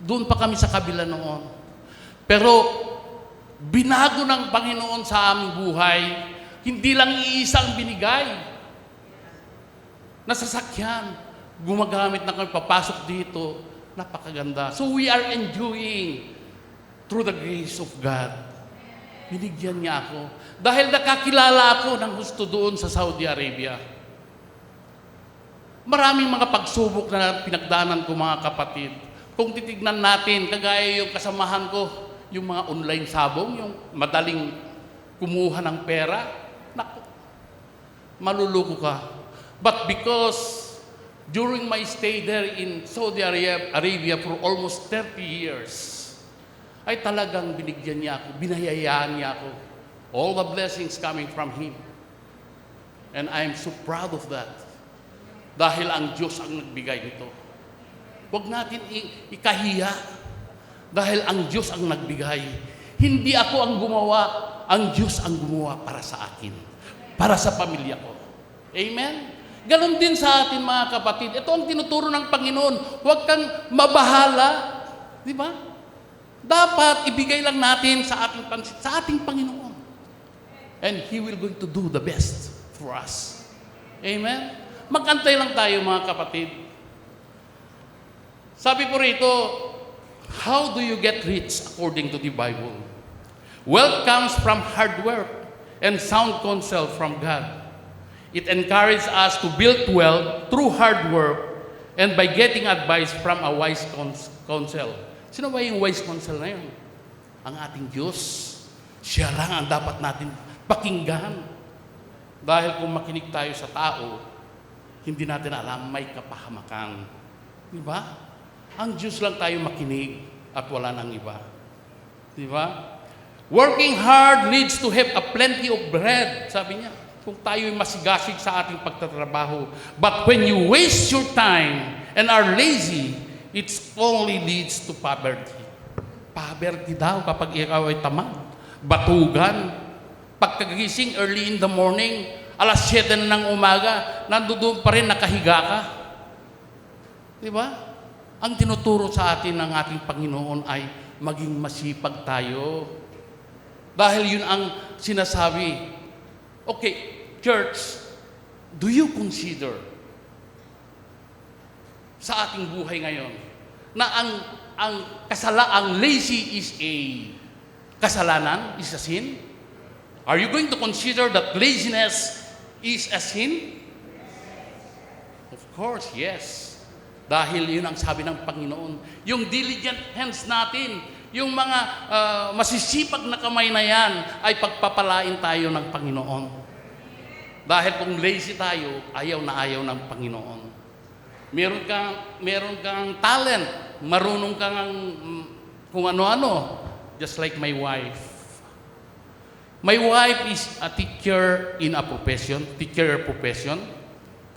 Doon pa kami sa kabila noon. Pero binago ng Panginoon sa aming buhay, hindi lang iisang binigay na sasakyan. Gumagamit na kami, papasok dito. Napakaganda. So we are enjoying through the grace of God. Binigyan niya ako. Dahil nakakilala ako ng gusto doon sa Saudi Arabia. Maraming mga pagsubok na pinagdaanan ko, mga kapatid. Kung titignan natin, kagaya yung kasamahan ko, yung mga online sabong, yung madaling kumuha ng pera, naku, maluluko ka. But because during my stay there in Saudi Arabia for almost 30 years, ay talagang binigyan niya ako, binayayaan niya ako. All the blessings coming from Him. And I am so proud of that. Dahil ang Diyos ang nagbigay nito. Huwag natin ikahiya. Dahil ang Diyos ang nagbigay. Hindi ako ang gumawa, ang Diyos ang gumawa para sa akin. Para sa pamilya ko. Amen? Ganon din sa atin, mga kapatid. Ito ang tinuturo ng Panginoon. Huwag kang mabahala. Di ba? Dapat ibigay lang natin sa ating Panginoon. And He will going to do the best for us. Amen? Mag-antay lang tayo, mga kapatid. Sabi po rito, how do you get rich according to the Bible? Wealth comes from hard work and sound counsel from God. It encourages us to build wealth through hard work and by getting advice from a wise counsel. Sino ba yung wise counsel na yun? Ang ating Diyos. Siya lang ang dapat natin pakinggan. Dahil kung makinig tayo sa tao, hindi natin alam may kapahamakan. Di ba? Ang Diyos lang tayo makinig at wala nang iba. Di ba? Working hard leads to have a plenty of bread, sabi niya. Kung tayo'y masigasig sa ating pagtatrabaho. But when you waste your time and are lazy, it only leads to poverty. Poverty daw kapag ikaw ay tamad. Batugan. Pagkagising early in the morning, 7:00 na ng umaga, nandoon pa rin nakahiga ka. Di ba? Ang tinuturo sa atin ng ating Panginoon ay maging masipag tayo. Dahil yun ang sinasabi. Okay, church, do you consider sa ating buhay ngayon na ang lazy is a kasalanan, is a sin? Are you going to consider that laziness is a sin? Of course, yes. Dahil yun ang sabi ng Panginoon. Yung diligent hands natin, yung mga masisipag na kamay na yan, ay pagpapalain tayo ng Panginoon. Dahil kung lazy tayo, ayaw na ayaw ng Panginoon. Meron kang talent, marunong kang kung ano-ano, just like my wife. My wife is a teacher in a profession,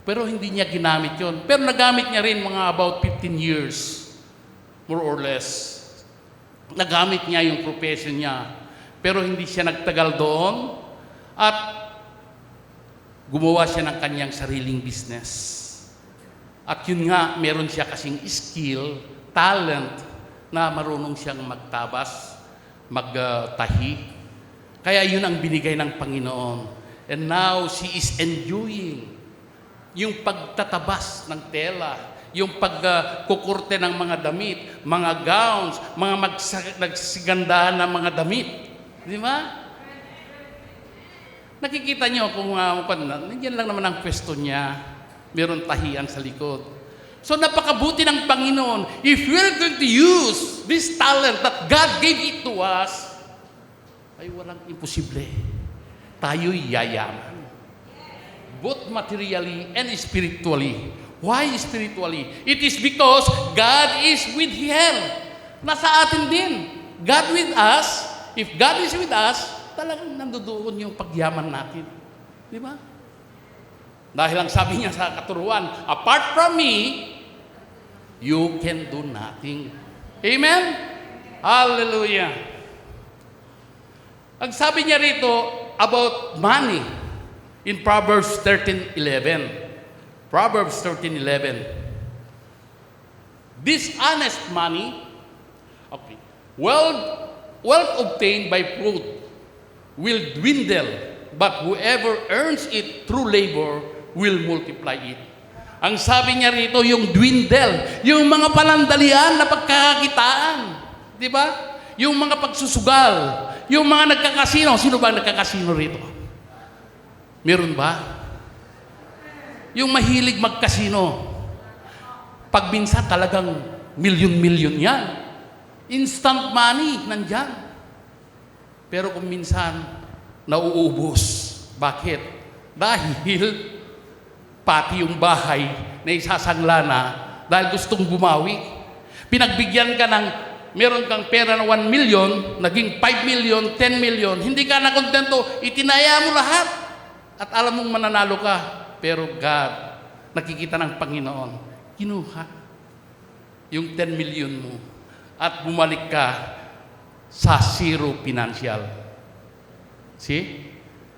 pero hindi niya ginamit yon. Pero nagamit niya rin mga about 15 years, more or less. Nagamit niya yung profession niya, pero hindi siya nagtagal doon at gumawa siya ng kanyang sariling business. At yun nga, meron siya kasing skill, talent, na marunong siyang magtabas, magtahi. Kaya yun ang binigay ng Panginoon. And now, she is enjoying yung pagtatabas ng tela, yung pagkukurte ng mga damit, mga gowns, mga nagsigandahan ng mga damit. Di ba? Nakikita nyo kung nandiyan lang naman ang pwesto niya. Meron tahian sa likod. So napakabuti ng Panginoon. If we're going to use this talent that God gave it to us, ay walang imposible. Tayo'y yayaman. Both materially and spiritually. Why spiritually? It is because God is with Him. Nasa atin din. God with us. If God is with us, talagang nandoon yung pagyaman natin. Di ba? Dahil ang sabi niya sa katuruan, apart from me, you can do nothing. Amen? Hallelujah. Ang sabi niya rito about money in Proverbs 13:11. Proverbs 13:11. Dishonest money, okay, wealth obtained by fraud will dwindle, but whoever earns it through labor will multiply it. Ang sabi niya rito, yung dwindle, yung mga panandalian na pagkakakitaan. Di ba? Yung mga pagsusugal, yung mga nagkakasino. Sino ba ang nagkakasino rito? Meron ba? Yung mahilig magkasino. Pag minsan talagang milyon-milyon yan. Instant money, nandyan. Pero kung minsan, nauubos. Bakit? Dahil pati yung bahay na isasangla na dahil gustong bumawi. Pinagbigyan ka ng, meron kang pera na 1 million, naging 5 million, 10 million, hindi ka na kontento, itinaya mo lahat. At alam mong mananalo ka. Pero God, nakikita ng Panginoon, kinuha yung 10 million mo at bumalik ka sa zero financial. See?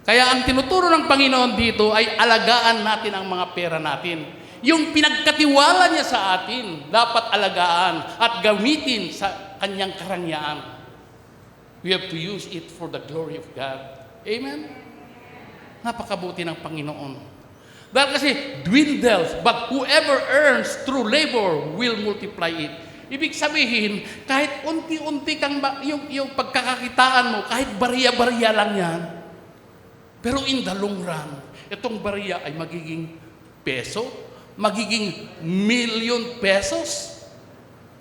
Kaya ang tinuturo ng Panginoon dito ay alagaan natin ang mga pera natin. Yung pinagkatiwala niya sa atin, dapat alagaan at gamitin sa kanyang karangyaan. We have to use it for the glory of God. Amen? Napakabuti ng Panginoon. Dahil kasi dwindles, but whoever earns through labor will multiply it. Ibig sabihin, kahit unti-unti kang yung pagkakakitaan mo, kahit bariya-bariya lang yan, pero in the long run, itong bariya ay magiging peso, magiging milyon pesos.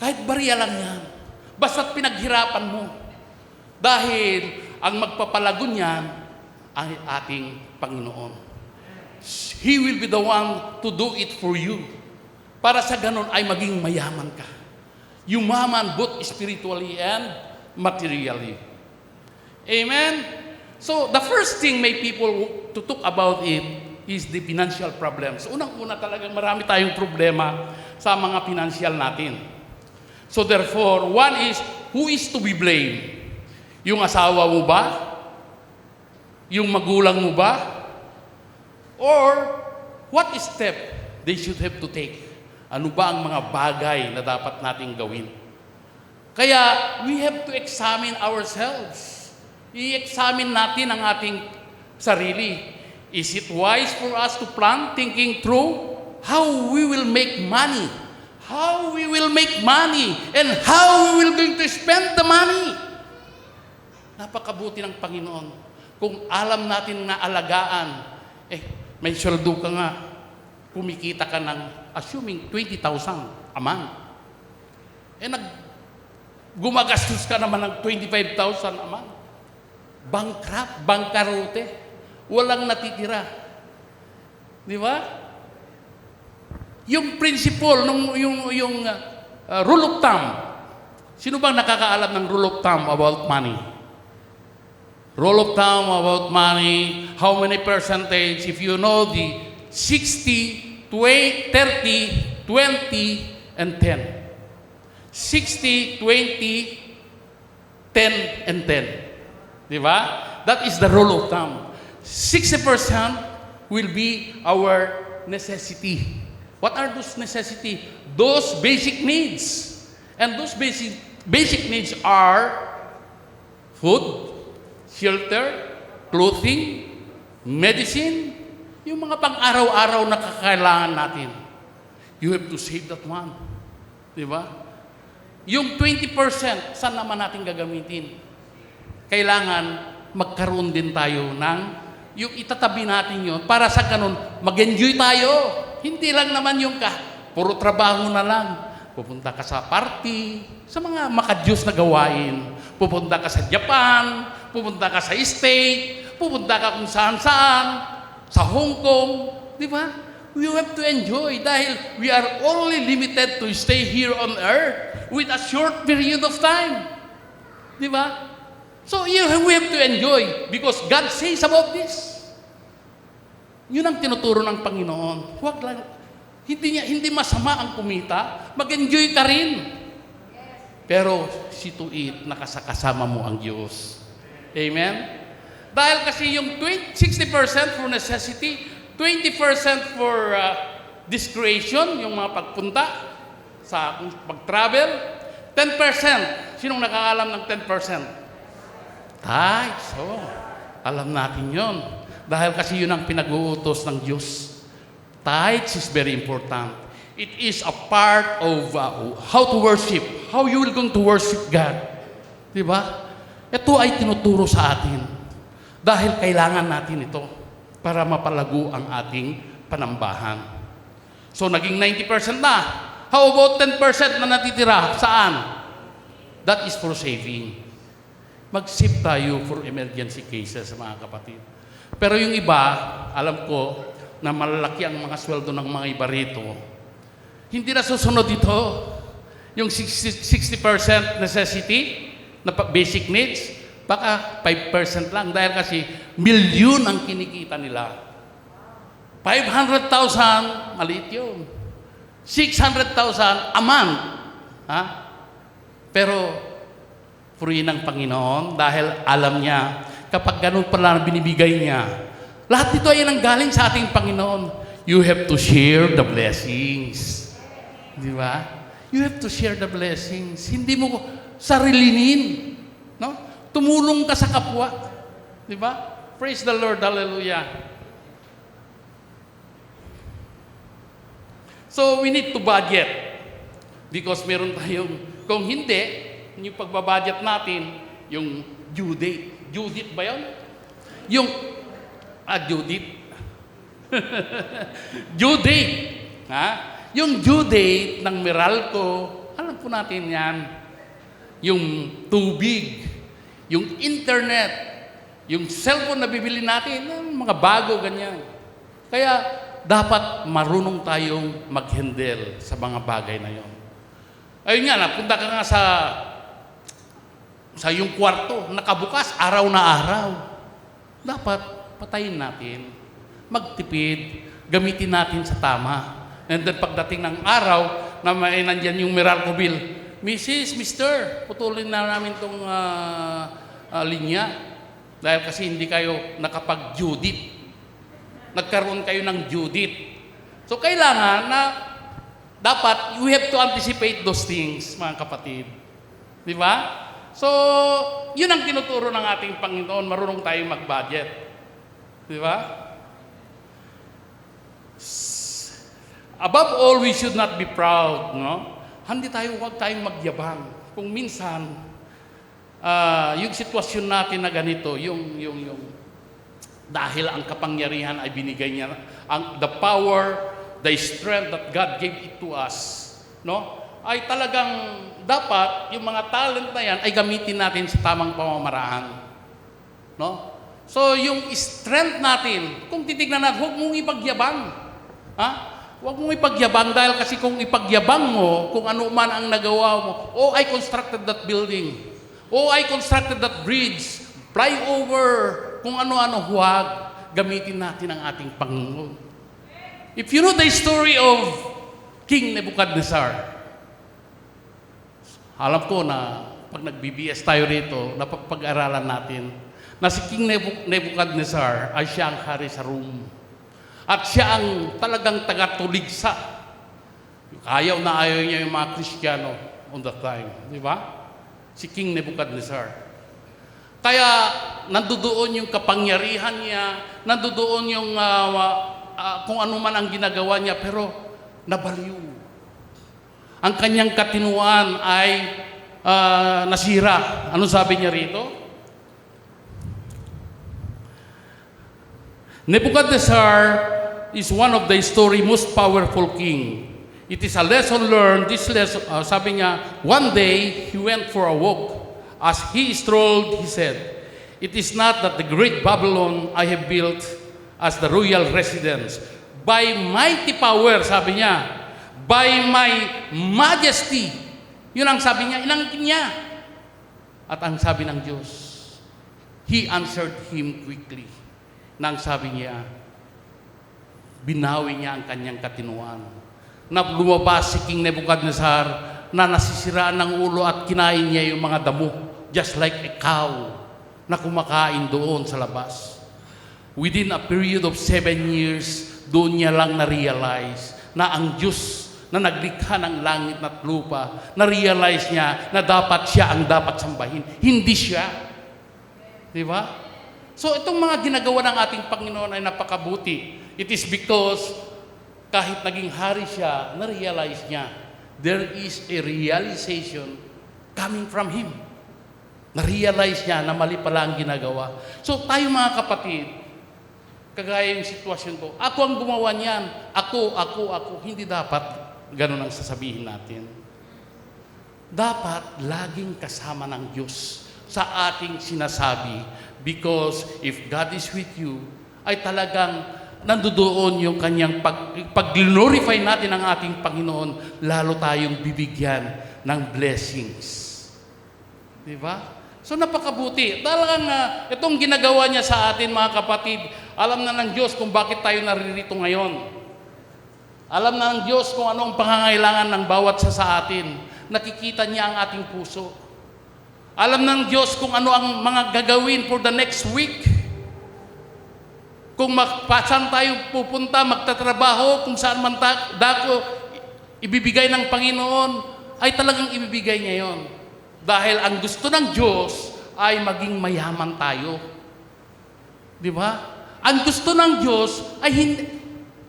Kahit bariya lang yan. Basta't pinaghirapan mo. Dahil ang magpapalago niyan ay ating Panginoon. He will be the one to do it for you. Para sa ganun ay maging mayaman ka. Yumaman both spiritually and materially. Amen? So, the first thing may people to talk about it is the financial problems. Unang-una talagang marami tayong problema sa mga financial natin. So, therefore, one is, who is to be blamed? Yung asawa mo ba? Yung magulang mo ba? Or, what step they should have to take? Ano ba ang mga bagay na dapat nating gawin? Kaya, we have to examine ourselves. I-examine natin ang ating sarili. Is it wise for us to plan, thinking through how we will make money? How we will make money and how we will going to spend the money? Napakabuti ng Panginoon. Kung alam natin na alagaan, May sweldo ka nga, kumikita ka ng, assuming 20,000 a month. Gumagastos ka naman ng 25,000 a month. Bangkarote. Walang natitira. Di ba? Yung principle, yung rule of thumb. Sino bang nakakaalam ng rule of thumb about money? Rule of thumb about money, how many percentage, if you know the 60, 30, 20, and 10. 60, 20, 10, and 10. Di ba? That is the rule of thumb. 60% will be our necessity. What are those necessity? Those basic needs. And those basic needs are food, shelter, clothing, medicine, yung mga pang-araw-araw na kakailangan natin. You have to save that one. Di ba? Yung 20%, saan naman natin gagamitin? Kailangan magkaroon din tayo ng, yung itatabi natin yun, para sa ganun, mag-enjoy tayo. Hindi lang naman yung puro trabaho na lang. Pupunta ka sa party, sa mga makadiyos na gawain. Pupunta ka sa Japan, pupunta ka sa state, pupunta ka kung saan-saan, sa Hong Kong, di ba? We have to enjoy dahil we are only limited to stay here on earth with a short period of time. Di ba? So we have to enjoy because God says about this. Yun ang tinuturo ng Panginoon. Huwag lang, hindi masama ang kumita, mag-enjoy ka rin. Pero see to it, nakasakasama mo ang Diyos. Amen? Dahil kasi yung 60% for necessity, 20% for discretion, yung mga pagpunta, sa pag-travel, 10%. Sinong nakakalam ng 10%? So, alam natin yon. Dahil kasi yun ang pinag-uutos ng Diyos. Tithes is very important. It is a part of how to worship, how you will going to worship God. Diba? Ito ay tinuturo sa atin. Dahil kailangan natin ito para mapalago ang ating panambahan. So, naging 90% na. How about 10% na natitira? Saan? That is for saving. Mag-save tayo for emergency cases, mga kapatid. Pero yung iba, alam ko, na malalaki ang mga sweldo ng mga iba rito, hindi na susunod dito. Yung 60% necessity, na basic needs, baka 5% lang. Dahil kasi, milyon ang kinikita nila. 500,000, maliit yun. 600,000 a month. Ha? Pero, purihin ng Panginoon dahil alam niya, kapag ganun pala binibigay niya, lahat ito ay nanggaling sa ating Panginoon. You have to share the blessings. Di ba? You have to share the blessings. Hindi mo sarilinin. No? Tumulong ka sa kapwa. Di ba? Praise the Lord. Hallelujah. So, we need to budget. Because meron tayong, kung hindi, yung pagbabudget natin, yung due date. Due date ba yun? Yung, due date. Due date. Ha? Yung due date ng Meralco, alam po natin yan. Yung tubig, yung internet, yung cellphone na bibili natin, mga bago, ganyan. Kaya, dapat marunong tayong mag-handle sa mga bagay na yon. Ayun nga, napunta ka nga sa yung kwarto, nakabukas, araw na araw. Dapat patayin natin, magtipid, gamitin natin sa tama. And then pagdating ng araw, na may nandyan yung Meralco bill, Mrs., Mr., putulin na namin itong linya. Dahil kasi hindi kayo nakapag-Judith. Nagkaroon kayo ng Judith. So kailangan na dapat you have to anticipate those things, mga kapatid. Di ba? So, yun ang tinuturo ng ating Panginoon, marunong tayong mag-budget. Di ba? Above all, we should not be proud, no? Huwag tayong magyabang. Kung minsan, yung sitwasyon natin na ganito, yung Dahil ang kapangyarihan ay binigay niya, the power, the strength that God gave it to us, no? Ay talagang dapat yung mga talent na yan ay gamitin natin sa tamang pamamaraan. No? So yung strength natin, kung titignan natin, huwag mong ipagyabang. Ha? Huwag mong ipagyabang dahil kasi kung ipagyabang mo, kung ano man ang nagawa mo, oh, I constructed that building. Oh, I constructed that bridge. Flyover. Kung ano-ano, huwag. Gamitin natin ang ating Panginoon. If you know the story of King Nebuchadnezzar, alam ko na pag nag-BBS tayo rito, napapag-aralan natin na si King Nebuchadnezzar ay siya ang hari sa Rome. At siya ang talagang taga-tuligsa. Ayaw na ayaw niya yung mga Kristiyano on that time. Di ba? Si King Nebuchadnezzar. Kaya nandoon yung kapangyarihan niya, nandoon yung kung ano man ang ginagawa niya, pero nabaliw. Ang kanyang katinuan ay nasira. Ano sabi niya rito? Nebuchadnezzar is one of the story most powerful king. It is a lesson learned. This lesson, sabi niya, one day he went for a walk. As he strolled, he said, "It is not that the great Babylon I have built as the royal residence. By mighty power," sabi niya, "by my majesty." Yun ang sabi niya, inangkin niya. At ang sabi ng Diyos, He answered him quickly. Nang sabi niya, binawi niya ang kanyang katinuan. Na lumabas si King Nebuchadnezzar na nasisiraan ng ulo at kinain niya yung mga damo, just like a cow na kumakain doon sa labas. Within a period of 7 years, doon niya lang na-realize na ang Diyos na naglikha ng langit at lupa, na-realize niya na dapat siya ang dapat sambahin, hindi siya. Di ba? So itong mga ginagawa ng ating Panginoon ay napakabuti. It is because kahit naging hari siya, na-realize niya, there is a realization coming from Him. Na-realize niya na mali pala ang ginagawa. So tayo mga kapatid, kagaya yung sitwasyon ko, ako ang gumawa niyan, ako, hindi dapat ganun ang sasabihin natin. Dapat laging kasama ng Diyos sa ating sinasabi, because if God is with you, ay talagang nandoon yung kanyang pag-glorify natin ang ating Panginoon, lalo tayong bibigyan ng blessings. Di ba? So napakabuti. Talagang itong ginagawa niya sa atin, mga kapatid, alam na ng Diyos kung bakit tayo naririto ngayon. Alam na ng Diyos kung ano ang pangangailangan ng bawat sa atin. Nakikita niya ang ating puso. Alam ng Diyos kung ano ang mga gagawin for the next week. Kung saan tayo pupunta, magtatrabaho, kung saan man dako ibibigay ng Panginoon, ay talagang ibibigay niya yon. Dahil ang gusto ng Diyos ay maging mayaman tayo. Di ba? Ang gusto ng Diyos ay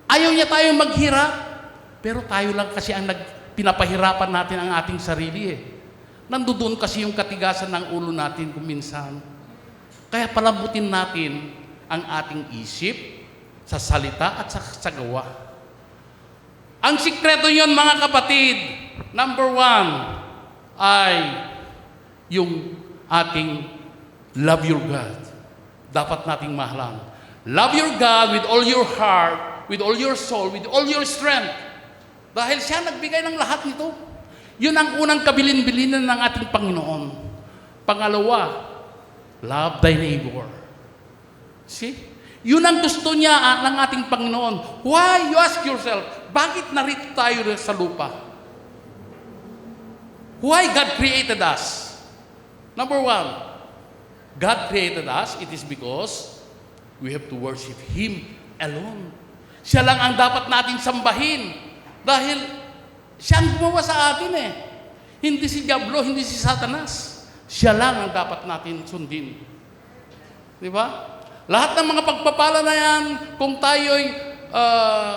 ayaw niya tayong maghirap, pero tayo lang kasi ang pinapahirapan natin ang ating sarili eh. Nandoon kasi yung katigasan ng ulo natin kung minsan. Kaya palambutin natin ang ating isip sa salita at sa gawa. Ang sikreto yon, mga kapatid, number 1 ay yung ating love your God. Dapat nating mahalan. Love your God with all your heart, with all your soul, with all your strength. Dahil siya nagbigay ng lahat nito. Yun ang unang kabilin-bilinan ng ating Panginoon. Pangalawa, love thy neighbor. See? Yun ang gusto niya ng ating Panginoon. Why? You ask yourself, bakit narito tayo sa lupa? Why God created us? Number 1, God created us. It is because we have to worship Him alone. Siya lang ang dapat natin sambahin. Dahil siya ang gumawa sa atin eh. Hindi si Diablo, hindi si Satanas. Siya lang ang dapat natin sundin. Di ba? Lahat ng mga pagpapala na yan, kung tayo'y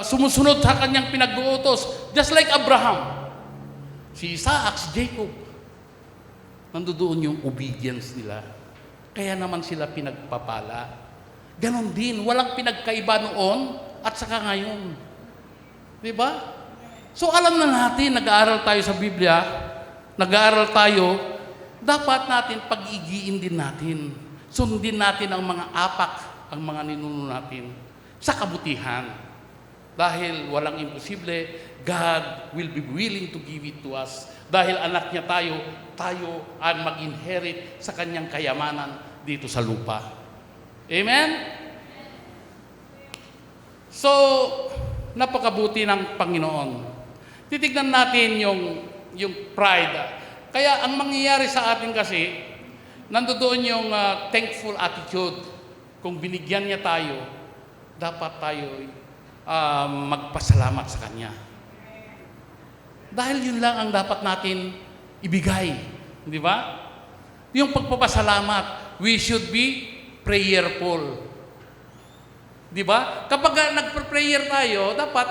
sumusunod sa kanyang pinag-uutos, just like Abraham, si Isaac, si Jacob, nandoon yung obedience nila. Kaya naman sila pinagpapala. Ganon din, walang pinagkaiba noon at saka ngayon. Di ba? So alam na natin, nag-aaral tayo sa Biblia, nag-aaral tayo, dapat natin pag-igiin din natin. Sundin natin ang mga apak, ang mga ninuno natin sa kabutihan. Dahil walang imposible, God will be willing to give it to us. Dahil anak niya tayo, tayo ang mag-inherit sa kanyang kayamanan dito sa lupa. Amen? So, napakabuti ng Panginoon. Titignan natin yung pride. Kaya ang mangyayari sa atin kasi, nandoon yung thankful attitude. Kung binigyan niya tayo, dapat tayo magpasalamat sa Kanya. Dahil yun lang ang dapat natin ibigay. Di ba? Yung pagpapasalamat, we should be prayerful. Di ba? Kapag nagpa-prayer tayo, dapat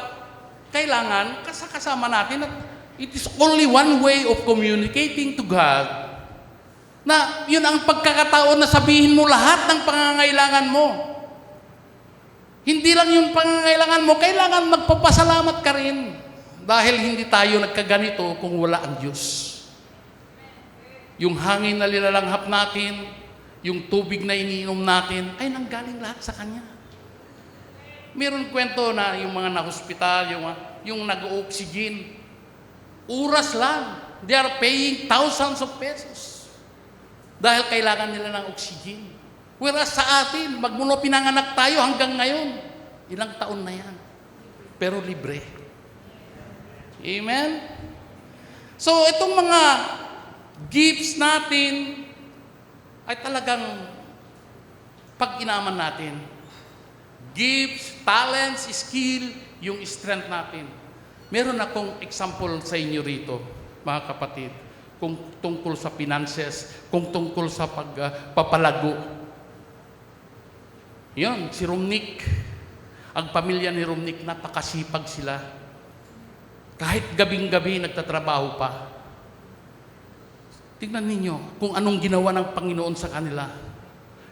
kailangan kasama natin at it is only one way of communicating to God na yun ang pagkakataon na sabihin mo lahat ng pangangailangan mo. Hindi lang yung pangangailangan mo, kailangan magpapasalamat ka rin. Dahil hindi tayo nagkaganito kung wala ang Diyos. Yung hangin na nilalanghap natin, yung tubig na iniinom natin, ay nanggaling lahat sa Kanya. Meron kwento na yung mga na-hospital, yung nag-oxygen, oras lang, they are paying thousands of pesos. Dahil kailangan nila ng oxygen. Whereas sa atin, magmula pinanganak tayo hanggang ngayon, ilang taon na yan. Pero libre. Amen? So, itong mga gifts natin ay talagang pag-inaman natin. Gifts, talents, skill, yung strength natin. Meron akong example sa inyo rito, mga kapatid, kung tungkol sa finances, kung tungkol sa pagpapalago. Yun, si Romnick, ang pamilya ni Romnick, napakasipag sila. Kahit gabing-gabi nagtatrabaho pa. Tingnan ninyo kung anong ginawa ng Panginoon sa kanila.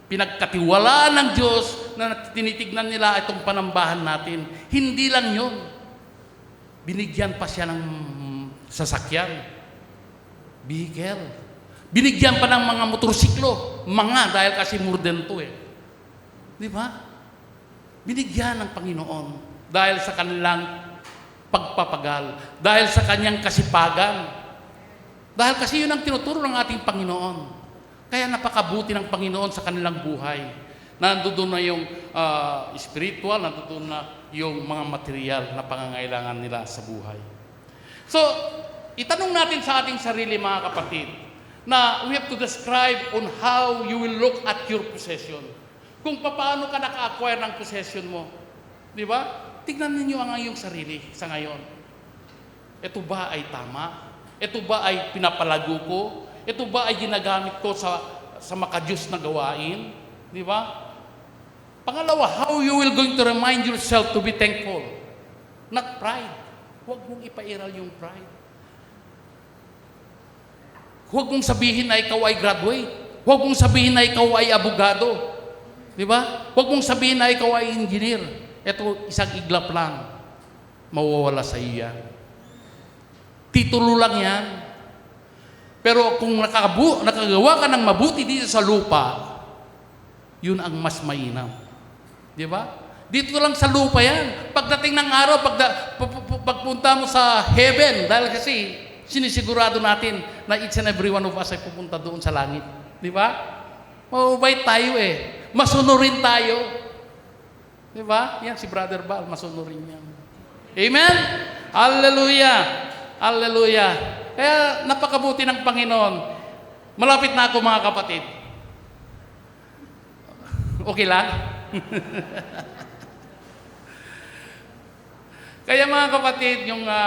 Pinagkatiwalaan ng Diyos na tinitignan nila itong panambahan natin. Hindi lang yun. Binigyan pa siya ng sasakyan. Vehicle. Binigyan pa ng mga motorsiklo. Mga, dahil kasi murden to eh. Di ba? Binigyan ng Panginoon dahil sa kanilang pagpapagal. Dahil sa kanyang kasipagan. Dahil kasi yun ang tinuturo ng ating Panginoon. Kaya napakabuti ng Panginoon sa kanilang buhay. Nandoon na yung spiritual, nandoon na yung mga material na pangangailangan nila sa buhay. So, itanong natin sa ating sarili, mga kapatid, na we have to describe on how you will look at your possession. Kung paano ka naka-acquire ng possession mo. Di ba? Tignan ninyo ang iyong sarili sa ngayon. Ito ba ay tama? Ito ba ay pinapalago ko? Ito ba ay ginagamit ko sa makadiyos na gawain? Di ba? Pangalawa, how you will going to remind yourself to be thankful. Not pride. Huwag mong ipairal yung pride. Huwag mong sabihin na ikaw ay graduate. Huwag mong sabihin na ikaw ay abogado. Di ba? Huwag mong sabihin na ikaw ay engineer. Ito, isang iglap lang. Mawawala sa iyo yan. Titulo lang yan. Pero kung nakagawa ka ng mabuti dito sa lupa, yun ang mas mainam. Di ba? Dito lang sa lupa yan. Pagdating ng araw, pagpunta mo sa heaven, dahil kasi sinisigurado natin na each and every one of us ay pupunta doon sa langit. Di ba? Mababait tayo eh. Masunurin tayo. Di ba? Yan si Brother Bal, masunurin yan. Amen? Hallelujah! Hallelujah! Kaya napakabuti ng Panginoon. Malapit na ako, mga kapatid. Okay lang? Kaya mga kapatid, yung mga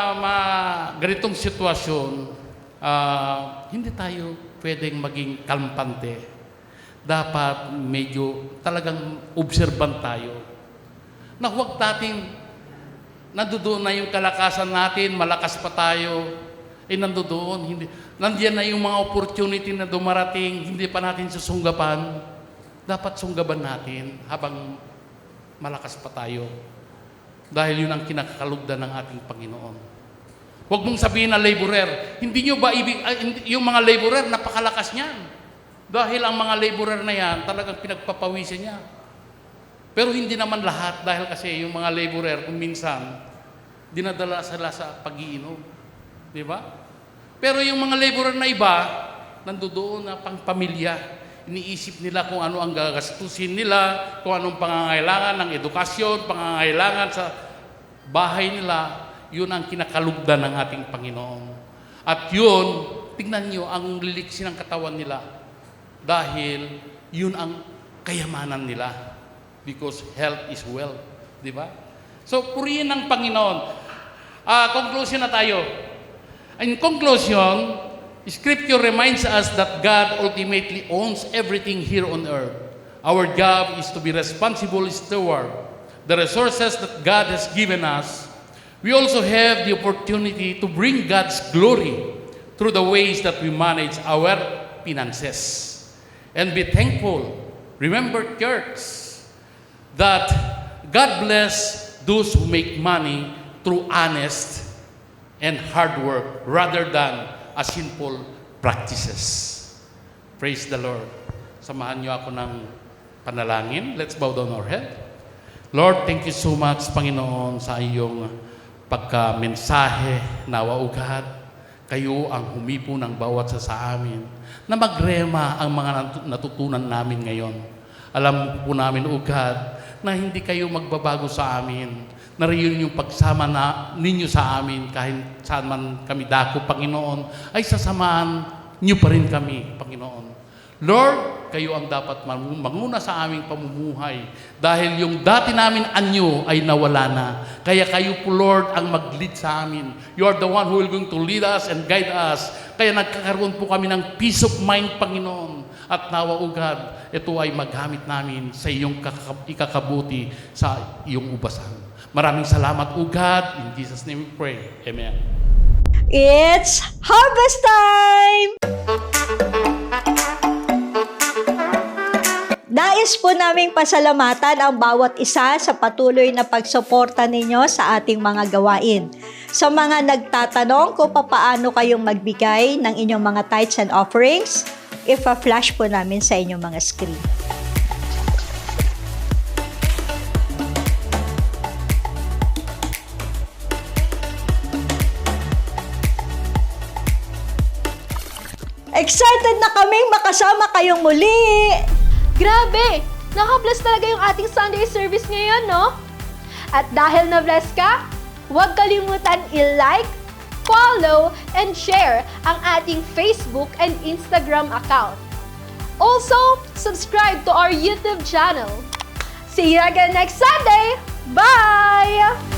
ganitong sitwasyon, hindi tayo pwedeng maging kalmpante. Dapat medyo talagang observant tayo. Na huwag natin, nandoon na yung kalakasan natin, malakas pa tayo, nandoon. Nandiyan na yung mga opportunity na dumarating, hindi pa natin susunggapan. dapat sunggaban natin habang malakas pa tayo. Dahil yun ang kinakakalugdan ng ating Panginoon. Huwag mong sabihin na laborer. Hindi nyo ba yung mga laborer, napakalakas niyan. Dahil ang mga laborer na yan, talagang pinagpapawisan niya. Pero hindi naman lahat dahil kasi yung mga laborer, kung minsan, dinadala sila sa pag-iinom. Di ba? Pero yung mga laborer na iba, nandoon na pang pamilya. Iniisip nila kung ano ang gagastusin nila, kung anong pangangailangan ng edukasyon, pangangailangan sa bahay nila. Yun ang kinakalugdan ng ating Panginoon. At yun, tingnan nyo ang liliksi ng katawan nila. Dahil yun ang kayamanan nila. Because health is wealth. Di ba? So, purihin ng Panginoon. Conclusion na tayo. In conclusion, Scripture reminds us that God ultimately owns everything here on earth. Our job is to be responsible steward. The resources that God has given us, we also have the opportunity to bring God's glory through the ways that we manage our finances. And be thankful. Remember, church, that God bless those who make money through honest and hard work rather than a sinful practices. Praise the Lord. Samahan niyo ako ng panalangin. Let's bow down our head. Lord, thank you so much, Panginoon, sa iyong pagka-mensahe. Nawa, O God, kayo ang humipo ng bawat sa amin na magrema ang mga natutunan namin ngayon. Alam po namin, O God, na hindi kayo magbabago sa amin. Nariyon yung pagsama ninyo sa amin kahit saan man kami dako, Panginoon, ay sasamahan niyo pa rin kami, Panginoon. Lord, kayo ang dapat manguna sa aming pamumuhay dahil yung dati namin anyo ay nawala na. Kaya kayo po, Lord, ang mag-lead sa amin. You are the one who will going to lead us and guide us. Kaya nagkakaroon po kami ng peace of mind, Panginoon. At nawa, O God, ito ay magamit namin sa iyong ikakabuti sa iyong ubasan. Maraming salamat, O God. In Jesus' name we pray. Amen. It's harvest time! Nais po naming pasalamatan ang bawat isa sa patuloy na pagsuporta ninyo sa ating mga gawain. Sa mga nagtatanong kung paano kayong magbigay ng inyong mga tithes and offerings, ipa-flash po namin sa inyong mga screen. Excited na kaming makasama kayong muli! Grabe! Naka-bless talaga yung ating Sunday service ngayon, no? At dahil na-bless ka, huwag kalimutan i-like, follow, and share ang ating Facebook and Instagram account. Also, subscribe to our YouTube channel. See you again next Sunday! Bye!